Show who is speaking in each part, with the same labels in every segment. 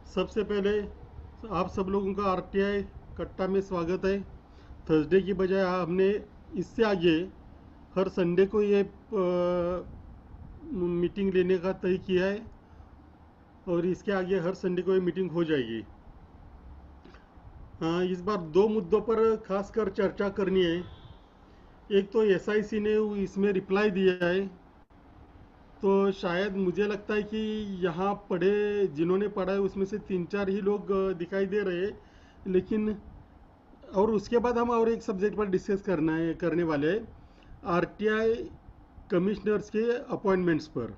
Speaker 1: सबसे पहले आप सब लोगों का आरटीआई कट्टा में स्वागत है। थर्सडे की बजाय हमने इससे आगे हर संडे को ये मीटिंग लेने का तय किया है और इसके आगे हर संडे को ये मीटिंग हो जाएगी। हाँ, इस बार दो मुद्दों पर खासकर चर्चा करनी है। एक तो एसआईसी ने इसमें रिप्लाई दिया है, तो शायद मुझे लगता है कि यहाँ पढ़े जिन्होंने पढ़ा है उसमें से तीन चार ही लोग दिखाई दे रहे हैं। लेकिन और उसके बाद हम और एक सब्जेक्ट पर डिस्कस करने वाले हैं, आरटीआई कमिश्नर्स के अपॉइंटमेंट्स पर।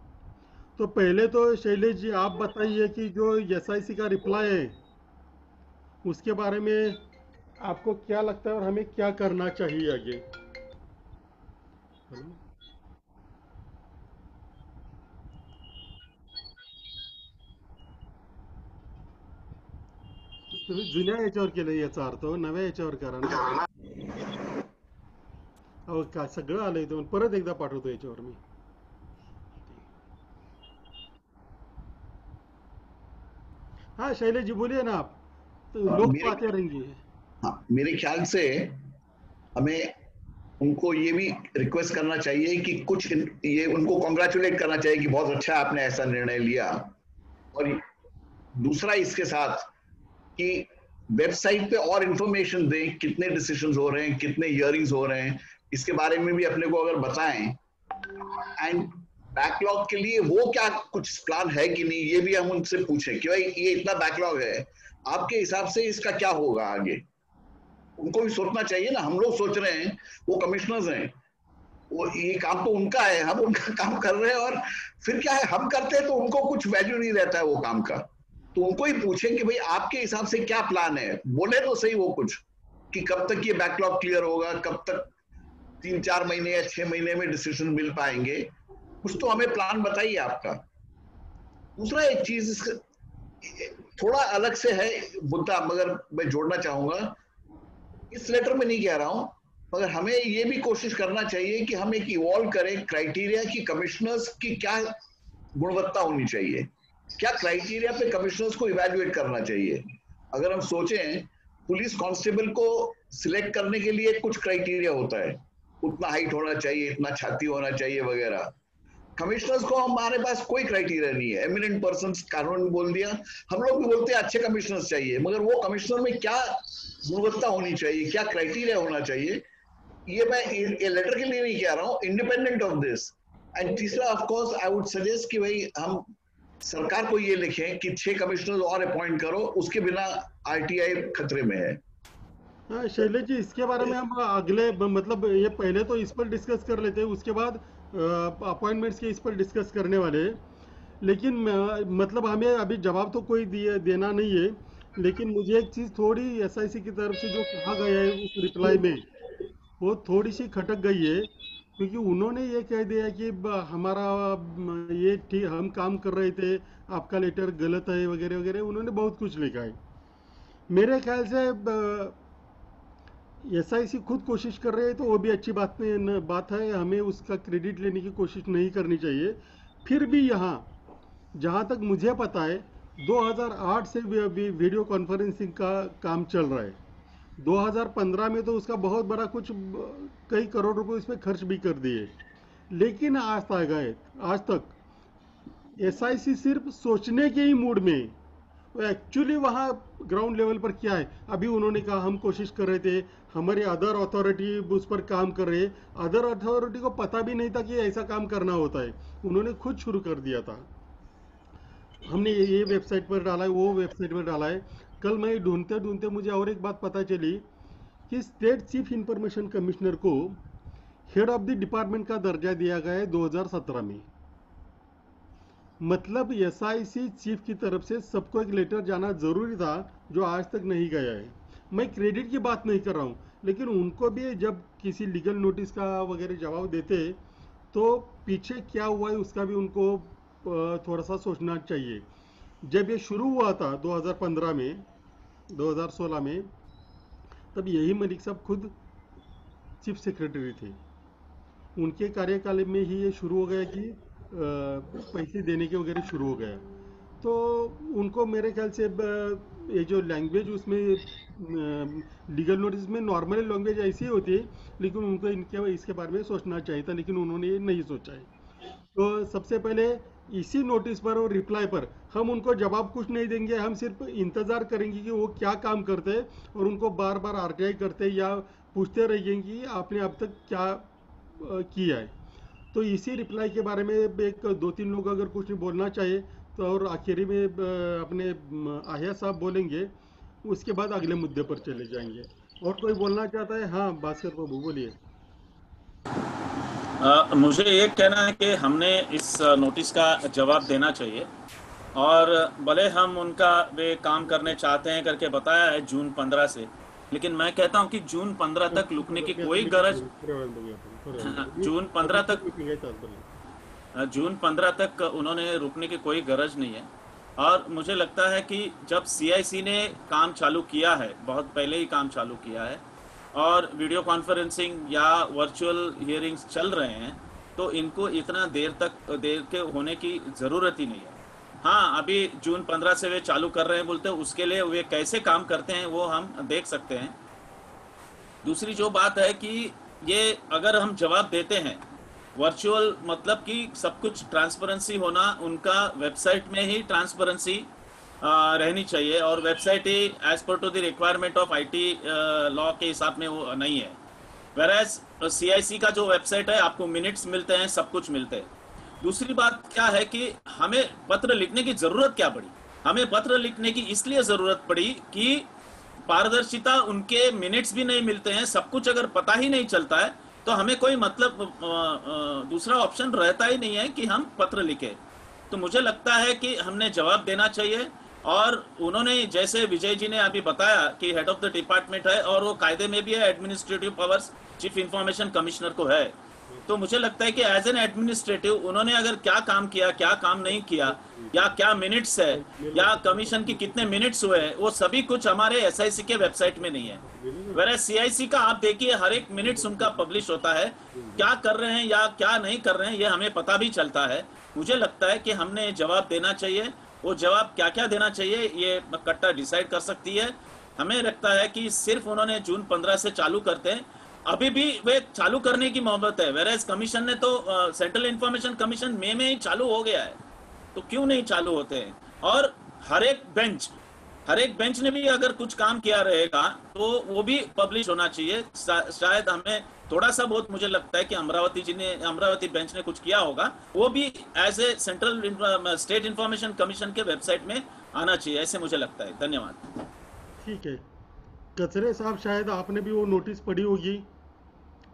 Speaker 1: तो पहले तो शैलेश जी आप बताइए कि जो एसआईसी का रिप्लाई है उसके बारे में आपको क्या लगता है और हमें क्या करना चाहिए आगे। हेलो, तुम्ही जुन्या याच्यावर केलं याचा अर्थ, नव्या याच्यावर करा ना. अहो का सगळं आलंय, तुम्ही परत एकदा पाठवतो याच्यावर मी. हाँ शैलेश जी बोलिए ना आप, तो लोग तो
Speaker 2: मेरे
Speaker 1: आते रहेंगे.
Speaker 2: हाँ, मेरे ख्याल से हमें उनको ये भी रिक्वेस्ट करना चाहिए कि ये उनको कॉन्ग्रेचुलेट करना चाहिए कि बहुत अच्छा आपने ऐसा निर्णय लिया। और दूसरा इसके साथ कि वेबसाइट पे और इंफॉर्मेशन दें, कितने डिसीजंस हो रहे हैं, कितने हियरिंग्स हो रहे हैं, इसके बारे में भी अपने को अगर बताएं। एंड बैकलॉग के लिए वो क्या कुछ प्लान है कि नहीं, ये भी हम उनसे पूछें कि भाई ये इतना बैकलॉग है, आपके हिसाब से इसका क्या होगा आगे। उनको भी सोचना चाहिए ना, हम लोग सोच रहे हैं, वो कमिश्नर्स हैं, वो ये काम तो उनका है, हम उनका काम कर रहे हैं। और फिर क्या है, हम करते हैं तो उनको कुछ वैल्यू नहीं रहता है वो काम का। तो उनको ही पूछें कि भाई आपके हिसाब से क्या प्लान है, बोले तो सही वो कुछ, कि कब तक ये बैकलॉग क्लियर होगा, कब तक 3-4 महीने या 6 महीने में डिसीजन मिल पाएंगे। कुछ तो हमें प्लान बताइए आपका। दूसरा एक चीज थोड़ा अलग से है मुद्दा, मगर मैं जोड़ना चाहूंगा, इस लेटर में नहीं कह रहा हूं, मगर हमें ये भी कोशिश करना चाहिए कि हम एक इवॉल्व करें क्राइटेरिया की कमिश्नर्स की क्या गुणवत्ता होनी चाहिए, क्या क्राइटेरिया पे कमिश्नर्स को इवैल्यूएट करना चाहिए। अगर हम सोचें, पुलिस कांस्टेबल को सिलेक्ट करने के लिए कुछ क्राइटेरिया होता है, उतना हाइट होना चाहिए, इतना छाती होना चाहिए वगैरह। कमिश्नर्स को हमारे पास कोई क्राइटेरिया नहीं है, एमिनेंट पर्सन कानून में बोल दिया। हम लोग भी बोलते हैं अच्छे कमिश्नर्स चाहिए, मगर वो कमिश्नर में क्या गुणवत्ता होनी चाहिए, क्या क्राइटेरिया होना चाहिए, ये मैं ये लेटर के लिए नहीं कह रहा हूँ, इंडिपेंडेंट ऑफ दिस। एंड तीसरा of course I would suggest कि भाई हम सरकार को ये लिखें कि 6 कमिश्नर और अपॉइंट करो, उसके बिना आरटीआई खतरे में है।
Speaker 1: हाँ शैलेश जी, इसके बारे में हम अगले मतलब ये पहले तो इस पर डिस्कस कर लेते हैं, उसके बाद अपॉइंटमेंट्स के इस पर डिस्कस करने वाले हैं। लेकिन मतलब हमें अभी जवाब तो कोई देना नहीं है। लेकिन मुझे एक चीज़ थोड़ी एसआईसी की तरफ से जो कहा गया है उस रिप्लाई में, वो थोड़ी सी खटक गई है। क्योंकि उन्होंने ये कह दिया कि हमारा ये ठीक हम काम कर रहे थे, आपका लेटर गलत है वगैरह वगैरह, उन्होंने बहुत कुछ लिखा है। मेरे ख्याल से एसआईसी खुद कोशिश कर रहे हैं तो वो भी अच्छी बात है, हमें उसका क्रेडिट लेने की कोशिश नहीं करनी चाहिए। फिर भी यहाँ जहाँ तक मुझे पता है 2008 से वीडियो कॉन्फ्रेंसिंग का काम चल रहा है। 2015 में तो उसका बहुत बड़ा कुछ कई करोड़ रुपए उस पर खर्च भी कर दिए। लेकिन आज तक एसआईसी सिर्फ सोचने के ही मूड में है। तो एक्चुअली वहाँ ग्राउंड लेवल पर क्या है, अभी उन्होंने कहा हम कोशिश कर रहे थे, हमारी अदर अथॉरिटी उस पर काम कर रहे हैं। अदर अथॉरिटी को पता भी नहीं था कि ऐसा काम करना होता है, उन्होंने खुद शुरू कर दिया था। हमने ये वेबसाइट पर डाला है, वो वेबसाइट पर डाला है। कल मैं ढूंढते ढूंढते मुझे और एक बात पता चली कि स्टेट चीफ इंफॉर्मेशन कमिश्नर को हेड ऑफ द डिपार्टमेंट का दर्जा दिया गया है 2017 में। मतलब एसआईसी चीफ की तरफ से सबको एक लेटर जाना जरूरी था, जो आज तक नहीं गया है। मैं क्रेडिट की बात नहीं कर रहा हूँ, लेकिन उनको भी जब किसी लीगल नोटिस का वगैरह जवाब देते तो पीछे क्या हुआ है उसका भी उनको थोड़ा सा सोचना चाहिए। जब ये शुरू हुआ था 2015 में, 2016 में, तब यही मलिक साहब खुद चीफ सेक्रेटरी थे। उनके कार्यकाल में ही ये शुरू हो गया कि पैसे देने के वगैरह शुरू हो गया। तो उनको मेरे ख्याल से ये जो लैंग्वेज उसमें लीगल नोटिस में नॉर्मल लैंग्वेज ऐसी होती है, लेकिन उनको इनके इसके बारे में सोचना चाहिए था, लेकिन उन्होंने ये नहीं सोचा है। तो सबसे पहले इसी नोटिस पर और रिप्लाई पर हम उनको जवाब कुछ नहीं देंगे, हम सिर्फ इंतज़ार करेंगे कि वो क्या काम करते हैं, और उनको बार बार आरटीआई करते हैं या पूछते रहेंगे कि आपने अब तक क्या किया है। तो इसी रिप्लाई के बारे में एक दो तीन लोग अगर कुछ बोलना चाहिए तो, और आखिरी में अपने आहिया साहब बोलेंगे, उसके बाद अगले मुद्दे पर चले जाएंगे। और कोई बोलना चाहता है? हाँ, भास्कर बाबू बोलिए।
Speaker 3: मुझे ये कहना है कि हमने इस नोटिस का जवाब देना चाहिए, और भले हम उनका वे काम करने चाहते हैं करके बताया है जून 15 से, लेकिन मैं कहता हूं कि जून 15 तक रुकने की कोई गरज जून 15 तक जून 15 तक उन्होंने रुकने की कोई गरज नहीं है। और मुझे लगता है कि जब सीआईसी ने काम चालू किया है, बहुत पहले ही काम चालू किया है, और वीडियो कॉन्फ्रेंसिंग या वर्चुअल हियरिंग्स चल रहे हैं, तो इनको इतना देर के होने की ज़रूरत ही नहीं है। हाँ, अभी जून 15 से वे चालू कर रहे हैं बोलते हैं, उसके लिए वे कैसे काम करते हैं वो हम देख सकते हैं। दूसरी जो बात है कि ये अगर हम जवाब देते हैं वर्चुअल, मतलब कि सब कुछ ट्रांसपेरेंसी होना, उनका वेबसाइट में ही ट्रांसपेरेंसी रहनी चाहिए, और वेबसाइट ही as per to the requirement of IT law के हिसाब में वो नहीं है। वेराज सीआईसी का जो वेबसाइट है, आपको मिनट्स मिलते हैं, सब कुछ मिलते हैं। दूसरी बात क्या है कि हमें पत्र लिखने की जरूरत क्या पड़ी? हमें पत्र लिखने की इसलिए जरूरत पड़ी कि पारदर्शिता, उनके मिनट्स भी नहीं मिलते हैं, सब कुछ अगर पता ही नहीं चलता है तो हमें कोई मतलब दूसरा ऑप्शन रहता ही नहीं है कि हम पत्र लिखें। तो मुझे लगता है कि हमने जवाब देना चाहिए, और उन्होंने जैसे विजय जी ने अभी बताया कि हेड ऑफ द डिपार्टमेंट है, और वो कायदे में भी है, administrative powers chief information commissioner को है। तो मुझे लगता है कि एज एन एडमिनिस्ट्रेटिव उन्होंने अगर क्या काम किया, क्या काम नहीं किया, या क्या मिनट्स है, या कमीशन की कितने मिनट्स हुए हैं, वो सभी कुछ हमारे एसआईसी के वेबसाइट में नहीं है। वेरे सीआईसी का आप देखिए, हर एक मिनट्स उनका पब्लिश होता है, क्या कर रहे हैं या क्या नहीं कर रहे हैं ये हमें पता भी चलता है। मुझे लगता है कि हमने जवाब देना चाहिए। वो जवाब क्या क्या देना चाहिए ये कट्टा डिसाइड कर सकती है। हमें लगता है कि सिर्फ उन्होंने जून 15 से चालू करते हैं, अभी भी वे चालू करने की मोहब्बत है। वेराज कमीशन ने तो सेंट्रल इंफॉर्मेशन कमीशन मई में ही चालू हो गया है, तो क्यों नहीं चालू होते हैं? और हर एक बेंच ने भी अगर कुछ काम किया रहेगा तो वो भी पब्लिश होना चाहिए। शायद हमें थोड़ा सा बहुत, मुझे लगता है कि अमरावती बेंच ने कुछ किया होगा, वो भी as a central state information commission के वेबसाइट में आना चाहिए, ऐसे मुझे लगता है। धन्यवाद।
Speaker 1: ठीक है, कचरे साहब, शायद आपने भी वो नोटिस पढ़ी होगी,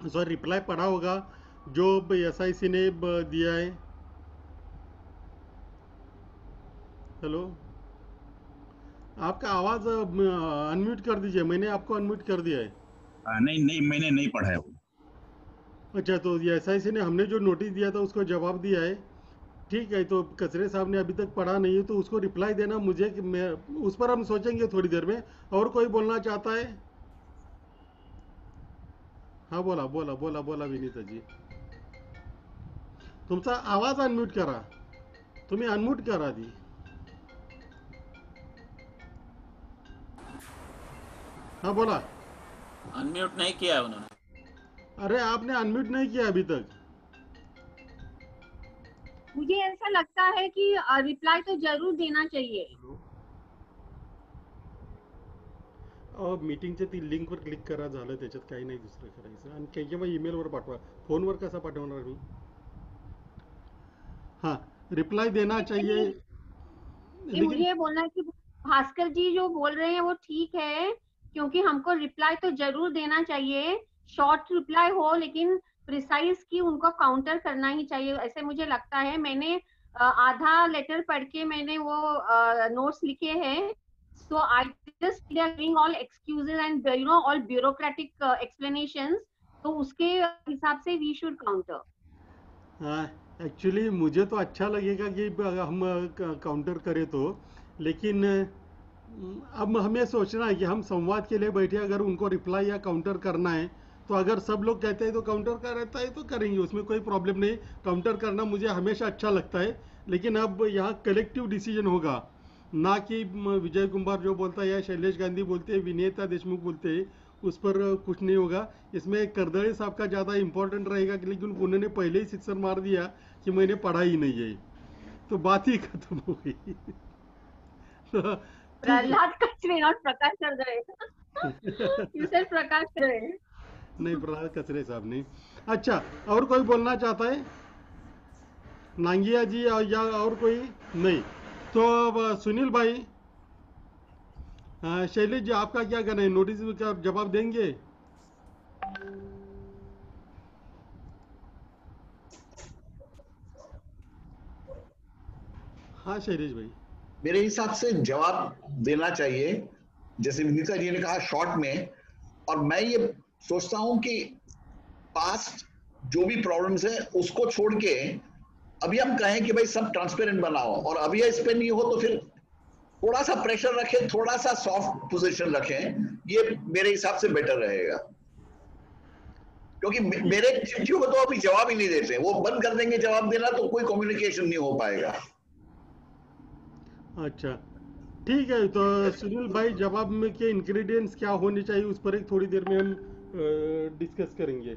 Speaker 1: सॉरी रिप्लाई पढ़ा होगा जो एसआईसी ने दिया है। हेलो, आपका आवाज़ अनम्यूट कर दीजिए, मैंने आपको अनम्यूट कर दिया है।
Speaker 4: नहीं नहीं, मैंने नहीं पढ़ा है वो।
Speaker 1: अच्छा, तो ये एसआईसी ने हमने जो नोटिस दिया था उसको जवाब दिया है। ठीक है, तो कचरे साहब ने अभी तक पढ़ा नहीं है तो उसको रिप्लाई देना मुझे, कि मैं उस पर हम सोचेंगे थोड़ी देर में। और कोई बोलना चाहता है? हाँ, बोला बोला बोला बोला विनीता जी, तुमचा आवाज अनम्यूट करा, तुम्ही अनम्यूट करा दी। हाँ, बोला।
Speaker 3: अनम्यूट नहीं किया है उन्होंने।
Speaker 1: अरे, आपने अनम्यूट नहीं किया अभी तक।
Speaker 5: मुझे ऐसा लगता है कि रिप्लाई तो जरूर देना चाहिए।
Speaker 1: मीटिंगच्या ती लिंकवर क्लिक करा, झालं, त्याच्यात काही नाही दुसरं करायचं। आणि किंवा ईमेलवर पाठवा, फोनवर कसा पाठवणार मी? हाँ, रिप्लाई देना चाहिए।
Speaker 5: मुझे ये बोलना है कि भास्कर जी जो बोल रहे हैं वो ठीक है, क्योंकि हमको रिप्लाई तो जरूर देना चाहिए, शॉर्ट रिप्लाई हो लेकिन प्रिसाइज की उनको काउंटर करना ही चाहिए, ऐसे मुझे लगता है। मैंने आधा लेटर पढ़ के मैंने वो नोट्स लिखे हैं, so I just they are giving all excuses and all bureaucratic explanations, तो उसके हिसाब से we should counter।
Speaker 1: हाँ, एक्चुअली मुझे तो अच्छा लगेगा कि हम काउंटर करें तो, लेकिन अब हमें सोचना है कि हम संवाद के लिए बैठे, अगर उनको रिप्लाई या काउंटर करना है तो अगर सब लोग कहते हैं तो काउंटर का रहता है तो करेंगे, उसमें कोई प्रॉब्लम नहीं। काउंटर करना मुझे हमेशा अच्छा लगता है, लेकिन अब यहाँ कलेक्टिव डिसीजन होगा, ना कि विजय कुमार जो बोलता है या शैलेश गांधी बोलते हैं, विनीता देशमुख बोलते हैं, उस पर कुछ नहीं होगा। इसमें करदड़े साहब का ज़्यादा इंपॉर्टेंट रहेगा, लेकिन उन्होंने पहले ही सिक्सर मार दिया कि मैंने पढ़ा ही नहीं है, तो बात ही खत्म हो गई।
Speaker 5: प्रहलाद कचरे और प्रकाश करदड़े। You said प्रकाश करदड़े।
Speaker 1: नहीं, प्रहलाद कचरे साहब नहीं। अच्छा, और कोई बोलना चाहता है? नांगिया जी या और कोई नहीं? तो अब सुनील भाई, शैलेश जी आपका क्या कहना है? नोटिस का जवाब देंगे? हाँ शैलेश भाई।
Speaker 2: मेरे हिसाब से जवाब देना चाहिए, जैसे विनीता जी ने कहा शॉर्ट में। और मैं ये सोचता हूं कि पास्ट जो भी प्रॉब्लम्स है उसको छोड़ के अभी हम कहें कि भाई सब ट्रांसपेरेंट बनाओ, और अभी इस पे नहीं हो तो फिर थोड़ा सा प्रेशर रखें, थोड़ा सा सॉफ्ट पोजीशन रखें, ये मेरे हिसाब से बेटर रहेगा। क्योंकि मेरे चिट्ठियों को तो अभी जवाब ही नहीं देते, वो बंद कर देंगे जवाब देना, तो कोई कम्युनिकेशन नहीं हो पाएगा।
Speaker 1: अच्छा ठीक है, तो सुनील भाई जवाब में के इंग्रेडिएंट्स क्या होने चाहिए उस पर एक थोड़ी देर में हम डिस्कस करेंगे।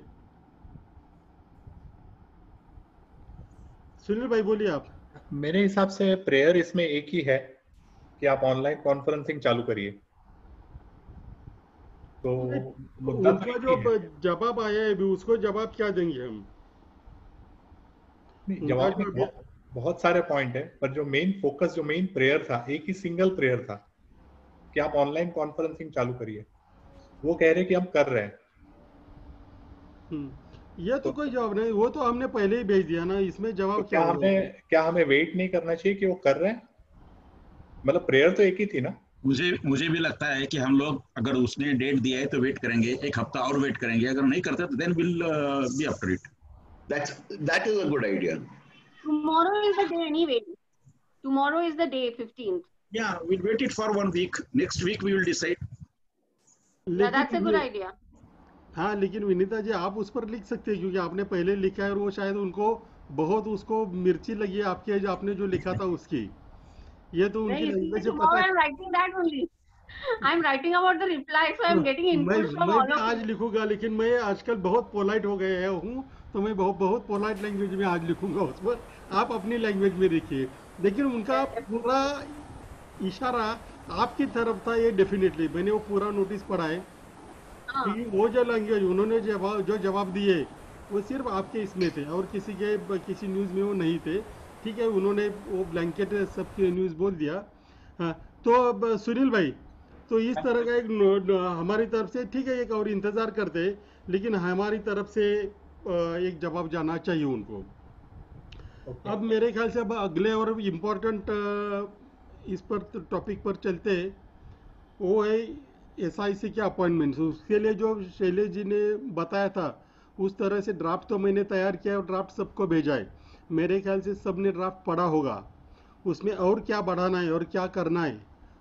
Speaker 1: सुनील भाई बोलिए आप।
Speaker 6: मेरे हिसाब से प्रेयर इसमें एक ही है कि आप ऑनलाइन कॉन्फ्रेंसिंग चालू करिए। तो मुद्दा
Speaker 1: उनका जो जवाब आया है अभी, उसको जवाब क्या देंगे हम?
Speaker 6: जवाब में बहुत सारे पॉइंट है, पर जो मेन फोकस, जो मेन प्रेयर था, एक ही सिंगल प्रेयर था कि आप ऑनलाइन कॉन्फ्रेंसिंग चालू करिए। वो कह रहे कि हम कर रहे हैं।
Speaker 1: ये तो कोई जवाब नहीं, वो तो हमने पहले ही भेज दिया ना, इसमें जवाब
Speaker 6: तो क्या हमें वेट नहीं करना चाहिए कि वो कर रहे हैं? मतलब प्रेयर तो एक ही थी ना।
Speaker 4: मुझे भी लगता है कि हम लोग अगर उसने डेट दिया है तो वेट करेंगे, एक हफ्ता और वेट करेंगे, अगर नहीं करते तो then will be after it.
Speaker 2: That is a good idea.
Speaker 5: Tomorrow is the day anyway. Tomorrow is the day 15th.
Speaker 4: Yeah, we'll wait it for 1 week. Next week we will decide.
Speaker 5: Yeah, that's a good idea.
Speaker 1: हाँ, लेकिन विनीता जी आप उस पर लिख सकते हैं, क्योंकि आपने पहले लिखा है और वो शायद उनको बहुत उसको मिर्ची लगी है आपके जो आपने जो लिखा था उसकी। ये तो उनकी लैंग्वेज से पता है।
Speaker 5: I'm writing that only. I'm writing about the reply, so I'm getting input from all of you.
Speaker 1: आज लिखूंगा, लेकिन मैं आजकल बहुत पोलाइट हो गया हूँ, तो मैं बहुत पोलाइट लैंग्वेज में आज लिखूंगा उस पर। आप अपनी लैंग्वेज में लिखिए, लेकिन उनका पूरा इशारा आपकी तरफ था, ये डेफिनेटली। मैंने वो पूरा नोटिस पढ़ा है कि वो जो लैंग्वेज उन्होंने जो जवाब दिए वो सिर्फ आपके इसमें थे और किसी न्यूज़ में वो नहीं थे। ठीक है, उन्होंने वो ब्लैंकेट सबके न्यूज़ बोल दिया। हाँ, तो अब सुनील भाई, तो इस तरह का एक हमारी तरफ से ठीक है, एक और इंतज़ार करते, लेकिन हमारी तरफ से एक जवाब जाना चाहिए उनको। अब मेरे ख्याल से अब अगले और इम्पोर्टेंट इस पर टॉपिक पर चलते, वो है SIC के अपॉइंटमेंट्स। उसके लिए जो शैलेश जी ने बताया था उस तरह से ड्राफ्ट तो मैंने तैयार किया और ड्राफ्ट सबको भेजा है। मेरे ख्याल से सबने ड्राफ्ट पढ़ा होगा, उसमें और क्या बढ़ाना है और क्या करना है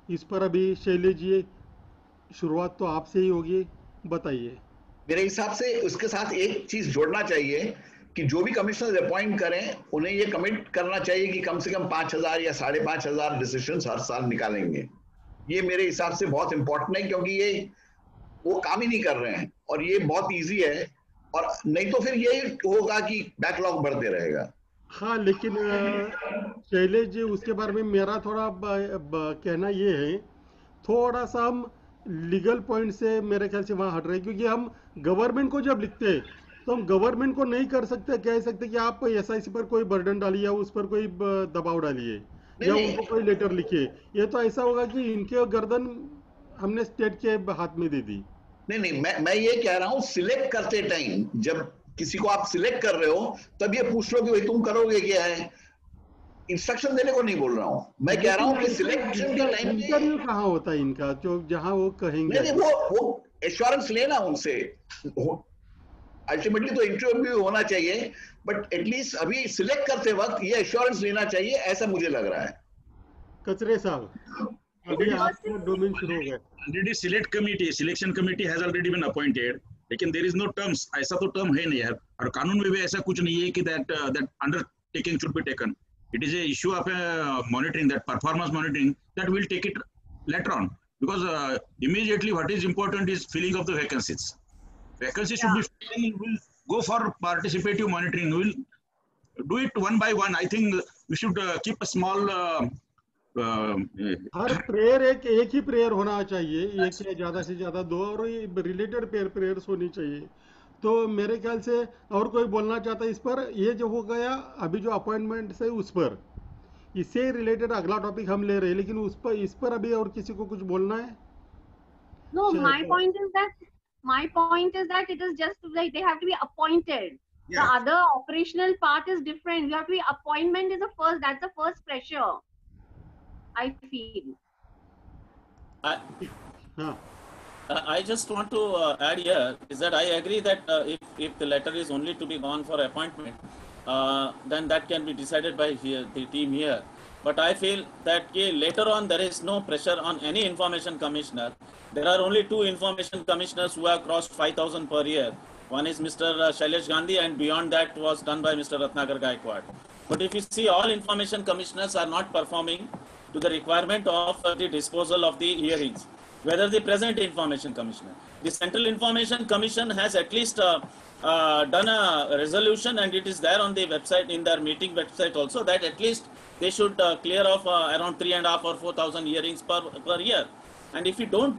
Speaker 1: इस पर अभी शैलेश जी शुरुआत तो आपसे ही होगी, बताइए।
Speaker 2: मेरे हिसाब से उसके साथ एक चीज जोड़ना चाहिए कि जो भी कमिश्नर अपॉइंट करें उन्हें ये कमिट करना चाहिए कि कम से कम 5,000 या 5,500 डिसीजंस हर साल निकालेंगे। ये मेरे हिसाब से बहुत इंपॉर्टेंट है, क्योंकि ये वो काम ही नहीं कर रहे हैं और ये बहुत इजी है, और नहीं तो फिर ये होगा कि बैकलॉग बढ़ते रहेगा।
Speaker 1: हाँ, लेकिन शैलेश जी उसके बारे में मेरा थोड़ा कहना ये है, थोड़ा सा हम लीगल पॉइंट से मेरे ख्याल से वहाँ हट रहे हैं, क्योंकि हम गवर्नमेंट को जब लिखते हैं तो हम गवर्नमेंट को नहीं कर सकते, कह सकते कि आप SIC पर कोई बर्डन डालिए या उस पर कोई दबाव डालिए या उनको कोई लेटर लिखिए। ये तो ऐसा होगा कि इनके गर्दन हमने स्टेट के हाथ में दे दी।
Speaker 2: नहीं, मैं ये कह रहा हूँ सिलेक्ट करते टाइम, जब किसी को आप सिलेक्ट कर रहे हो तब ये पूछ लो कि भाई तुम करोगे क्या है। इंस्ट्रक्शन देने को नहीं बोल रहा हूँ, मैं कह रहा हूँ कि सिलेक्शन के टाइम
Speaker 1: इंटरव्यू कहाँ होता है इनका, जो जहाँ वो कहेंगे।
Speaker 2: नहीं, वो एश्योरेंस लेना उनसे। अल्टीमेटली तो इंटरव्यू होना चाहिए, बट एटलीस्ट अभी सिलेक्ट करते वक्त ये एश्योरेंस लेना चाहिए, ऐसा मुझे लग रहा है।
Speaker 1: कचरे साहब, अभी आपका डोमेन शुरू हो गया।
Speaker 4: Already selection committee has already been appointed. लेकिन देयर इज नो टर्म्स, ऐसा तो टर्म है नहीं यार, और कानून में भी ऐसा कुछ नहीं है कि that undertaking should be taken. It is a issue of monitoring, that performance monitoring, that we'll take it later on, because immediately what is important is filling of the vacancies. Vacancies should be filled. We'll go for participative monitoring. We'll do it one by one. I think we should keep a small
Speaker 1: her prayer एक ही prayer होना चाहिए, एक या ज्यादा से ज्यादा दो, और रिलेटेड प्रेयर्स होनी चाहिए. तो मेरे ख्याल से और कोई बोलना चाहता है इस पर? ये जो हो गया अभी जो अपॉइंटमेंट है उस पर, इससे रिलेटेड अगला टॉपिक हम ले रहे हैं, लेकिन उस पर इस पर अभी और किसी को कुछ बोलना है?
Speaker 5: No, my point is that it is just like they have to be appointed.
Speaker 4: Yeah.
Speaker 5: The other operational part is different. You have to be appointment is the first. That's the first pressure. I feel.
Speaker 1: हाँ.
Speaker 3: I just want to add here is that I agree that if the letter is only to be gone for appointment, then that can be decided by the team here. But I feel that later on there is no pressure on any information commissioner. There are only 2 information commissioners who have crossed 5,000 per year. One is Mr. Shailesh Gandhi, and beyond that was done by Mr. Ratnakar Gaikwad. But if you see, all information commissioners are not performing to the requirement of the disposal of the hearings. Whether the present information commissioner, the Central Information Commission has at least done a resolution, and it is there on the website, in their meeting website also, that at least they should clear off around 3,500 or 4,000 hearings per year. And if you don't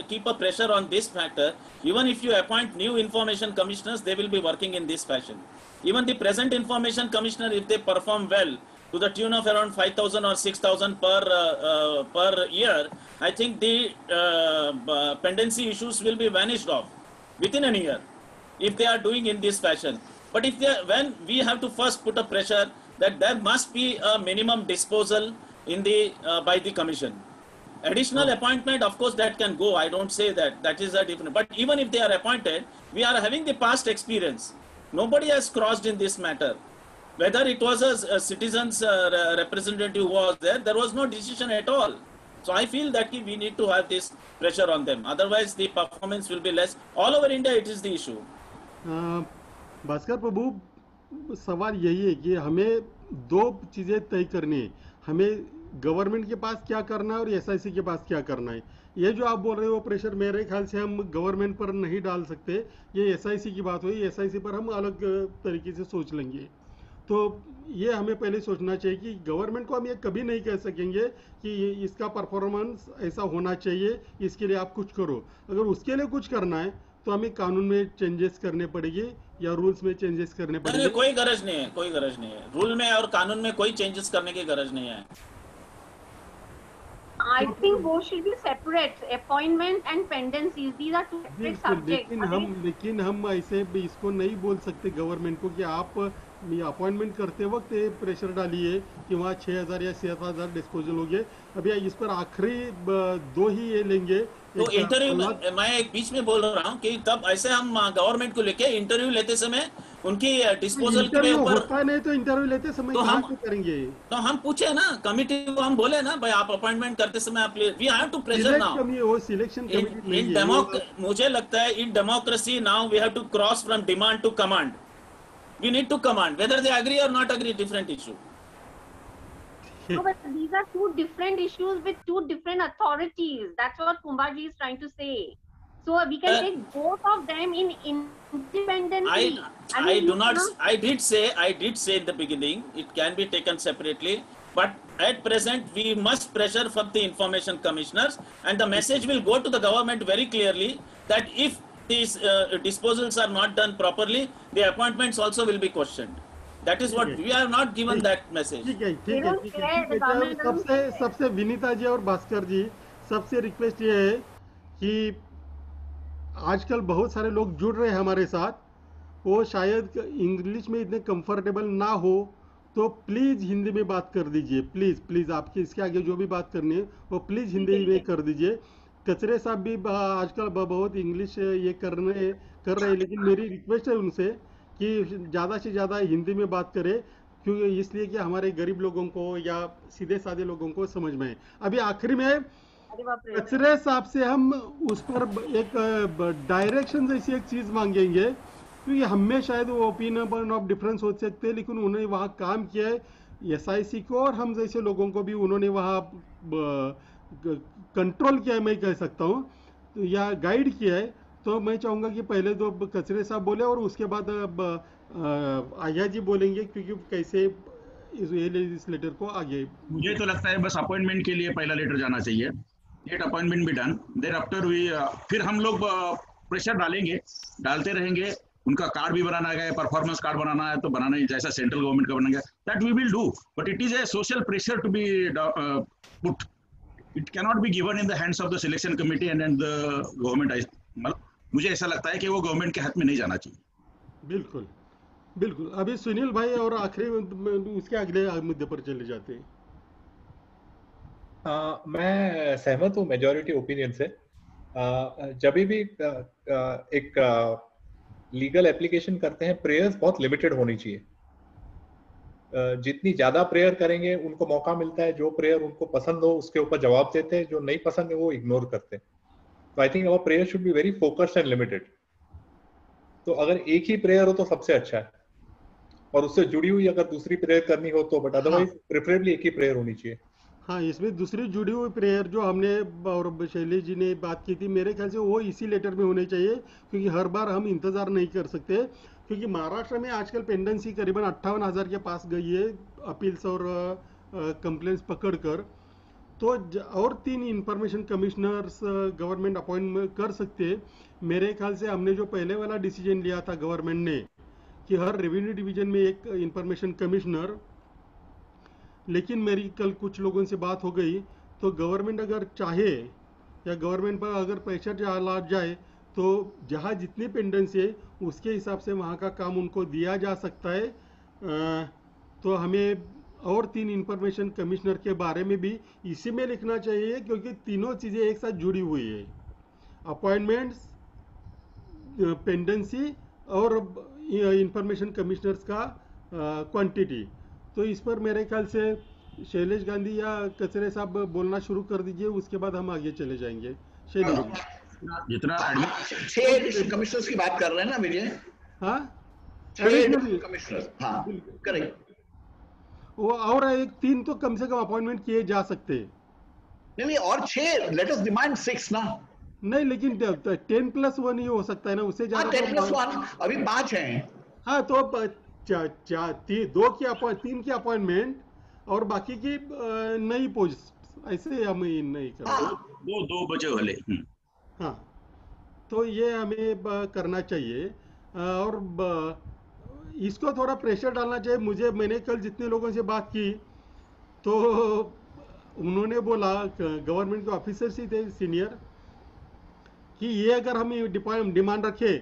Speaker 3: keep a pressure on this factor, even if you appoint new information commissioners, they will be working in this fashion. Even the present information commissioner, if they perform well, to the tune of around 5,000 or 6,000 per year, I think the pendency issues will be vanished off within a year if they are doing in this fashion. But when we have to first put a pressure that there must be a minimum disposal in by the commission. Additional appointment, of course, that can go. I don't say that is a different. But even if they are appointed, we are having the past experience. Nobody has crossed in this matter. Whether it was a citizen's representative who was there was no decision at all. So I feel that we need to have this pressure on them. Otherwise, the performance will be less. All over India, it is the issue.
Speaker 1: Bhaskar प्रभु, सवाल यही है कि हमें 2 चीजें तय करनी है. हमें गवर्नमेंट के पास क्या करना है और एसआईसी के पास क्या करना है. ये जो आप बोल रहे हो प्रेशर, मेरे ख्याल से हम गवर्नमेंट पर नहीं डाल सकते. ये एसआईसी की बात हुई, एसआईसी पर हम अलग तरीके से सोच लेंगे. तो ये हमें पहले सोचना चाहिए कि गवर्नमेंट को हम ये कभी नहीं कह सकेंगे कि इसका परफॉर्मेंस ऐसा होना चाहिए, इसके लिए आप कुछ करो. अगर उसके लिए कुछ करना है तो हमें कानून में चेंजेस करने पड़ेगी या रूल्स में चेंजेस करने पड़ेंगे.
Speaker 3: कोई गरज नहीं है, कोई गरज नहीं है. रूल में और कानून में कोई चेंजेस करने की गरज नहीं है.
Speaker 5: I think both should be separate. Appointment and pendencies, these are 2 separate subjects.
Speaker 1: लेकिन हम ऐसे इसको नहीं बोल सकते गवर्नमेंट को कि आप अपॉइंटमेंट करते वक्त प्रेशर डालिए कि वहाँ 6,000 या 7,000 डिस्पोजल हो गए. अभी इस पर आखिरी 2 ही ये लेंगे.
Speaker 3: तो इंटरव्यू, मैं एक बीच में बोल रहा हूँ कि तब ऐसे हम गवर्नमेंट को लेके इंटरव्यू लेते समय उनकी डिस्पोजल के ऊपर
Speaker 1: होता नहीं तो इंटरव्यू लेते समय
Speaker 3: तो हम
Speaker 1: करेंगे.
Speaker 3: तो हम पूछे ना कमिटी को, हम बोले ना भाई आप अपॉइंटमेंट करते समय आप we have to pressure now.
Speaker 1: वो सिलेक्शन कमिटी
Speaker 3: इन मुझे लगता है in democracy now we have to cross from demand to command. We need to command. Whether they agree or not agree, different issue.
Speaker 5: No, but these are 2 different issues with 2 different authorities. That's what Kumbhaji is trying to say. So we can take both of them in independently.
Speaker 3: I do not. I did say in the beginning it can be taken separately. But at present we must pressure for the information commissioners, and the message will go to the government very clearly that if these disposals are not done properly, the appointments also will be questioned. That is what we have not given that message.
Speaker 1: ठीक है. सबसे विनीता जी और भास्कर जी, सबसे request ये है कि आजकल बहुत सारे लोग जुड़ रहे हैं हमारे साथ, वो शायद इंग्लिश में इतने कंफर्टेबल ना हो, तो प्लीज हिंदी में बात कर दीजिए. प्लीज आपकी इसके आगे जो भी बात करनी है वो प्लीज हिंदी में कर दीजिए. कचरे साहब भी आजकल बहुत इंग्लिश ये कर रहे हैं, लेकिन मेरी रिक्वेस्ट है उनसे कि ज़्यादा से ज़्यादा हिंदी में बात करें, क्योंकि इसलिए कि हमारे गरीब लोगों को या सीधे साधे लोगों को समझ में. अभी आखिरी में
Speaker 5: अरे बाप रे।
Speaker 1: कचरे साहब से हम उस पर एक डायरेक्शन जैसी एक चीज मांगेंगे, क्योंकि हमें शायद वो ओपिनियन ऑफ डिफरेंस हो सकते हैं, लेकिन उन्होंने वहाँ काम किया है एसआईसी को, और हम जैसे लोगों को भी उन्होंने वहाँ कंट्रोल किया है, मैं कह सकता हूँ, तो या गाइड किया है। तो मैं चाहूँगा कि पहले तो कचरे साहब बोले और उसके बाद आया जी बोलेंगे, क्योंकि कैसे इस लेटर को आगे।
Speaker 4: मुझे तो लगता है बस अपॉइंटमेंट के लिए पहला लेटर जाना चाहिए, गेट अपॉइंटमेंट भी डन, देन आफ्टर वी फिर हम लोग प्रेशर डालते रहेंगे। उनका कार्ड भी बनाना है, परफॉर्मेंस कार्ड बनाना है तो बनाना ही, जैसा सेंट्रल गवर्नमेंट का बनाएंगे, that we will do, but it is a social pressure to be put, it cannot be given in the hands of the selection committee and the government. मुझे ऐसा लगता है कि वो गवर्नमेंट के हाथ में नहीं जाना चाहिए।
Speaker 1: बिल्कुल बिल्कुल। अभी सुनील भाई और आखिरी उसके अगले मुद्दे पर चले जाते हैं।
Speaker 6: मैं सहमत हूँ मेजॉरिटी ओपिनियन से। जब भी एक लीगल एप्लीकेशन करते हैं, प्रेयर्स बहुत लिमिटेड होनी चाहिए। जितनी ज्यादा प्रेयर करेंगे उनको मौका मिलता है, जो प्रेयर उनको पसंद हो उसके ऊपर जवाब देते हैं, जो नहीं पसंद है वो इग्नोर करते हैं। तो I think our prayer should be very focused and limited. तो अगर एक ही प्रेयर हो तो सबसे अच्छा है, और उससे जुड़ी हुई अगर दूसरी प्रेयर करनी हो तो, बट अदरवाइज प्रेफरेबली एक ही प्रेयर होनी चाहिए।
Speaker 1: हाँ, इसमें दूसरी जुड़ी हुई प्रेयर जो हमने और शैलेश जी ने बात की थी, मेरे ख्याल से वो इसी लेटर में होने चाहिए, क्योंकि हर बार हम इंतज़ार नहीं कर सकते, क्योंकि महाराष्ट्र में आजकल पेंडेंसी करीबन 58,000 के पास गई है, अपील्स और कंप्लेंट्स पकड़कर। तो और 3 इंफॉर्मेशन कमिश्नर्स गवर्नमेंट अपॉइंट कर सकते हैं। मेरे ख्याल से हमने जो पहले वाला डिसीजन लिया था गवर्नमेंट ने कि हर रेवेन्यू डिवीजन में एक इंफॉर्मेशन कमिश्नर, लेकिन मेरी कल कुछ लोगों से बात हो गई, तो गवर्नमेंट अगर चाहे या गवर्नमेंट पर अगर प्रेशर डाला जाए तो जहाँ जितनी पेंडेंसी है उसके हिसाब से वहाँ का काम उनको दिया जा सकता है। तो हमें और 3 इंफॉर्मेशन कमिश्नर के बारे में भी इसी में लिखना चाहिए, क्योंकि तीनों चीज़ें एक साथ जुड़ी हुई है, अपॉइंटमेंट्स, पेंडेंसी और इंफॉर्मेशन कमिश्नर्स का क्वांटिटी। तो इस पर मेरे ख्याल से शैलेश गांधी या कचरे साहब बोलना शुरू कर दीजिए, उसके बाद हम आगे चले जाएंगे। शैलेश जी।
Speaker 4: जितना
Speaker 2: 6 कमिश्नर्स की बात कर रहे हैं ना विजय?
Speaker 1: हाँ,
Speaker 2: 6 कमिश्नर्स, हाँ करेक्ट।
Speaker 1: वो और एक 3 तो कम से कम अपॉइंटमेंट किए जा सकते हैं।
Speaker 2: नहीं, और 6, लेट अस डिमांड 6 ना।
Speaker 1: नहीं, लेकिन 10+1 ही हो सकता है ना, उससे ज्यादा।
Speaker 2: 10+1 अभी 5 हैं।
Speaker 1: हाँ, तो 3 की अपॉइंटमेंट और बाकी की नई पोस्ट, ऐसे हम नहीं करते।
Speaker 4: दो बचे वाले।
Speaker 1: हाँ, तो ये हमें करना चाहिए, और इसको थोड़ा प्रेशर डालना चाहिए। मैंने कल जितने लोगों से बात की तो उन्होंने बोला, गवर्नमेंट के ऑफिसर्स ही थे सीनियर, कि ये अगर हम डिमांड रखें